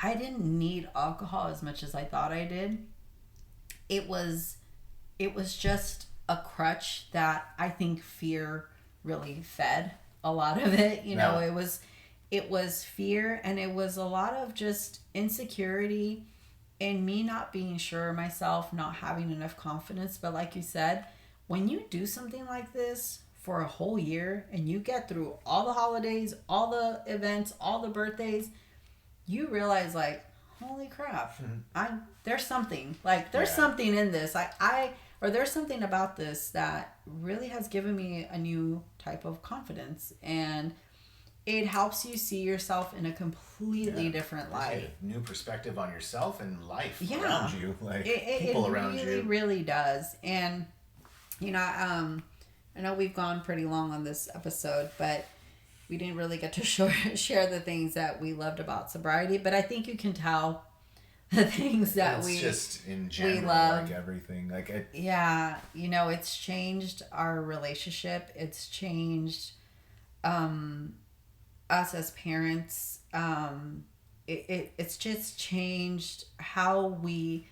I didn't need alcohol as much as I thought I did. It was just a crutch that I think fear really fed a lot of it. It was fear, and it was a lot of just insecurity and me not being sure of myself, not having enough confidence. But like you said, when you do something like this for a whole year and you get through all the holidays, all the events, all the birthdays, you realize, like, holy crap, there's something. Like, there's something in this. Or there's something about this that really has given me a new type of confidence. And it helps you see yourself in a completely different light. A new perspective on yourself and life around you. Like, people around you. It really, really does. And, I know we've gone pretty long on this episode, but we didn't really get to share the things that we loved about sobriety. But I think you can tell the things that it's just in general, we love. Like everything. It's changed our relationship. It's changed us as parents. It's just changed how we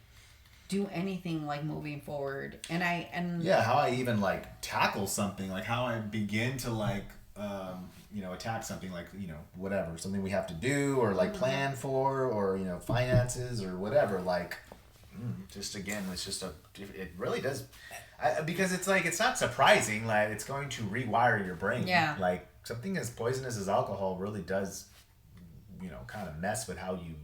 do anything, like, moving forward. And how I even, like, tackle something, like how I begin to, like, attack something, like, whatever, something we have to do or, like, plan for, or, finances or whatever. Like, just again, it's just it really does, because it's like, it's not surprising, like, it's going to rewire your brain. Yeah. Like, something as poisonous as alcohol really does, kind of mess with how you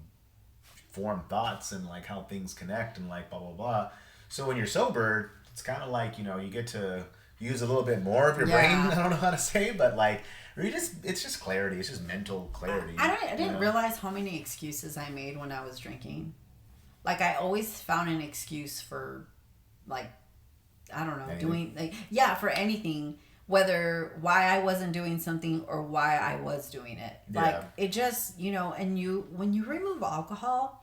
form thoughts and, like, how things connect and, like, blah, blah, blah. So when you're sober, it's kind of like, you get to use a little bit more of your brain. I don't know how to say, but, like, it's just clarity. It's just mental clarity. I didn't realize how many excuses I made when I was drinking. Like, I always found an excuse for, like, I don't know, anything. for anything, whether why I wasn't doing something or why I was doing it. Like, it just, and when you remove alcohol,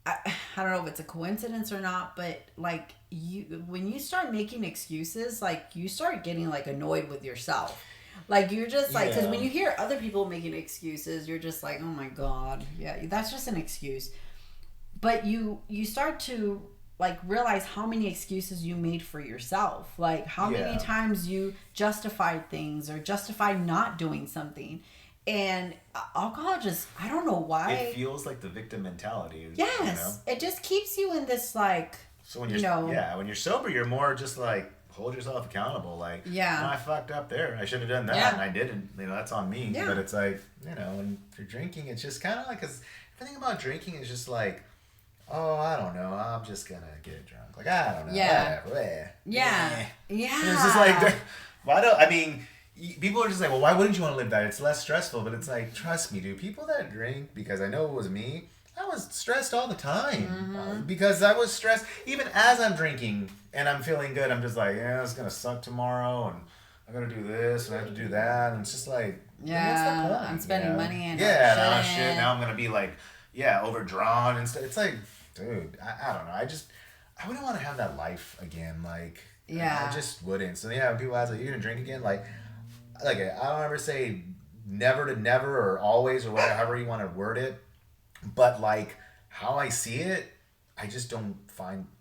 I don't know if it's a coincidence or not, but, like, when you start making excuses, like, you start getting, like, annoyed with yourself. Like, you're just like, because when you hear other people making excuses, you're just like, oh my God, yeah, that's just an excuse. But you start to, like, realize how many excuses you made for yourself. Like, how many times you justified things or justified not doing something. And alcohol just, I don't know why. It feels like the victim mentality. Yes. It just keeps you in this, like, so when when you're sober, you're more just like, hold yourself accountable. Like, I fucked up there. I should have done that, and I didn't. That's on me. Yeah. But it's like, when you're drinking, it's just kind of like, because everything about drinking is just like, oh, I don't know, I'm just gonna get drunk. Like, I don't know. Yeah. Whatever. Yeah. Yeah. And it's just like, people are just like, well, why wouldn't you want to live that? It's less stressful. But it's like, trust me, dude, people that drink, because I know it was me, I was stressed all the time. Because I was stressed. Even as I'm drinking and I'm feeling good, I'm just like, it's going to suck tomorrow. And I got to do this and I have to do that. And it's just like, what's the point? I'm spending money and shit. Now I'm going to be like, overdrawn and stuff. It's like, dude, I don't know. I wouldn't want to have that life again. Like, I just wouldn't. So, when people ask, like, you're going to drink again? Like, I don't ever say never to never or always or whatever, however you want to word it. But, like, how I see it, I just don't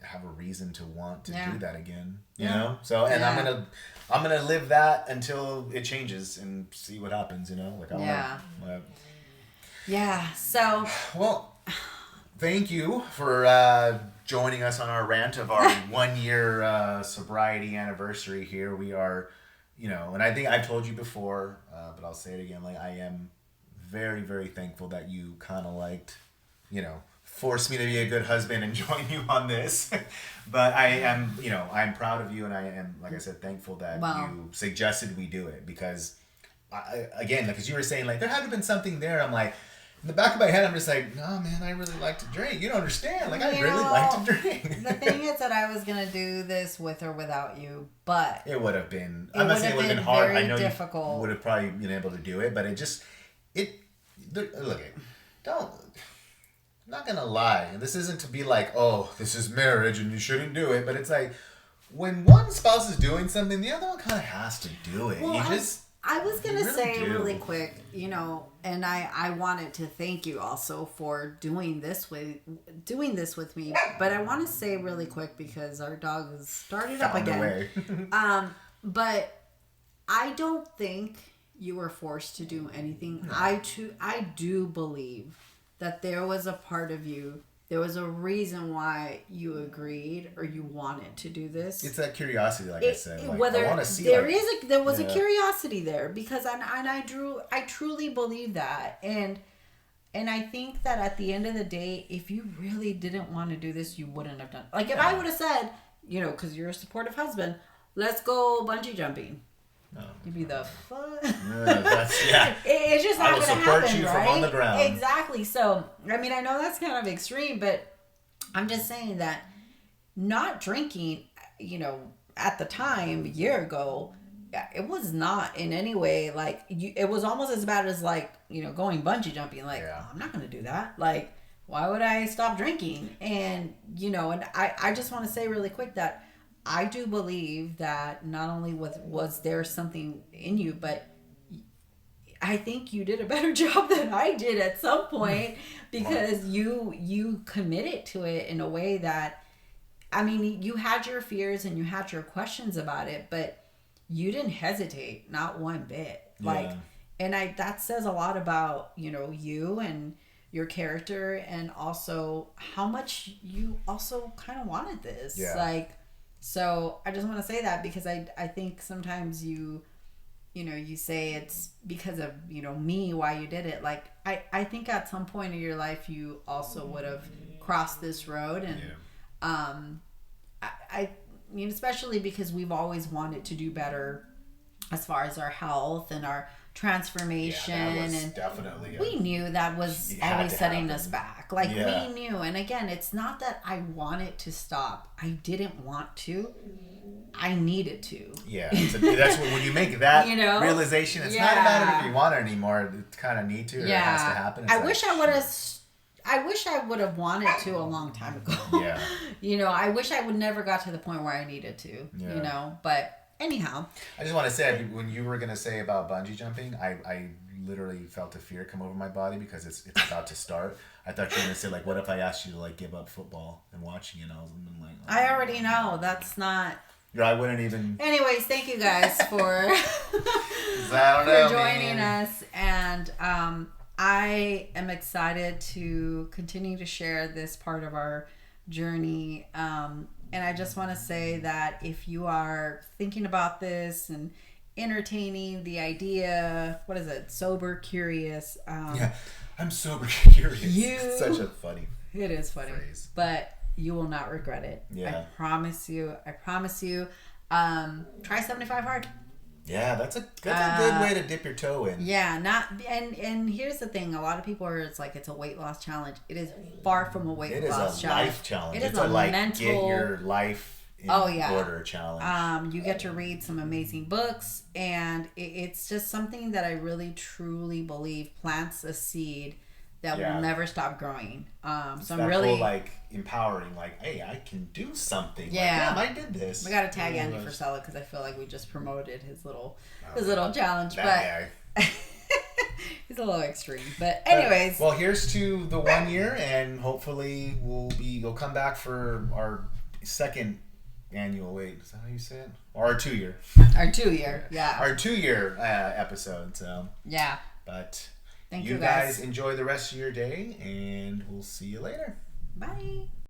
have a reason to want to do that again. You know? So, and I'm gonna live that until it changes and see what happens. Like, I don't know. Yeah. So. Well, thank you for joining us on our rant of our 1 year sobriety anniversary here. We are, and I think I've told you before, but I'll say it again. Like, I am very, very thankful that you kind of forced me to be a good husband and join you on this. But I am, I'm proud of you, and I am, like I said, thankful that you suggested we do it, because again, like, as you were saying, like, there had to have been something there. I'm like, in the back of my head, I'm just like, no, man, I really like to drink. You don't understand. Like, I really like to drink. The thing is that I was going to do this with or without you, but... It would have been... I'm not saying it would have been hard. I know difficult. You would have probably been able to do it, but look, I'm not going to lie. This isn't to be like, oh, this is marriage and you shouldn't do it, but it's like, when one spouse is doing something, the other one kind of has to do it. Well, I was going to say really quick, and I wanted to thank you also for doing this with me, but I want to say really quick, because our dog has started up again. But I don't think you were forced to do anything. No. I do believe that there was a part of you, there was a reason why you agreed or you wanted to do this. It's that curiosity, like I said. Like, whether I want to see. There was a curiosity there, because I truly believe that, and I think that at the end of the day, if you really didn't want to do this, you wouldn't have done. Like, if I would have said, because you're a supportive husband, let's go bungee jumping. No. You'd be the fuck. It's just not going to happen, right? I will support you from on the ground. Exactly. So, I mean, I know that's kind of extreme, but I'm just saying that not drinking, at the time, a year ago, it was not in any way like it was almost as bad as like, going bungee jumping. Like, I'm not going to do that. Like, why would I stop drinking? And, and I just want to say really quick that I do believe that not only was there something in you, but I think you did a better job than I did at some point, because you committed to it in a way that, I mean, you had your fears and you had your questions about it, but you didn't hesitate, not one bit. Like, and that says a lot about, you and your character, and also how much you also kind of wanted this. Yeah. Like, so I just want to say that, because I think sometimes you say it's because of, me, why you did it. Like, I think at some point in your life, you also would have crossed this road. And, I mean, especially because we've always wanted to do better as far as our health and our transformation. And definitely we knew that was always setting us back. Like, we knew. And again, it's not that I wanted to stop. I didn't want to. I needed to. Yeah, that's when you make that realization. It's not a matter if you want it anymore. You kind of need to, or it has to happen. I wish I would have wanted to a long time ago. Yeah. I wish I would never got to the point where I needed to. Yeah. But anyhow, I just want to say, when you were gonna say about bungee jumping, I literally felt a fear come over my body, because it's about to start. I thought you were gonna say, like, what if I asked you to, like, give up football and watching it? And I was like, I already know that's not. I wouldn't even. Anyways, thank you guys for joining us, and I am excited to continue to share this part of our journey. And I just want to say that if you are thinking about this and entertaining the idea, what is it? Sober curious. I'm sober curious. It's such a funny. It is funny, phrase. But you will not regret it. Yeah. I promise you. Try 75 hard. Yeah, that's a good way to dip your toe in. Yeah, and here's the thing. A lot of people it's like it's a weight loss challenge. It is far from a weight loss challenge. It is a life challenge. It is a mental, get your life in order challenge. You get to read some amazing books, and it's just something that I really truly believe plants a seed that will never stop growing. So I'm really like empowering. Like, hey, I can do something. Yeah, I did this. We got to tag Andy for Frisella, because I feel like we just promoted his little challenge. But he's a little extreme. But anyways, well, here's to the 1 year, and hopefully we'll come back for our second annual. Wait, is that how you say it? Or our 2 year? Our 2 year, yeah. Our 2 year episode. So yeah, but. Thank you guys. Enjoy the rest of your day, and we'll see you later. Bye.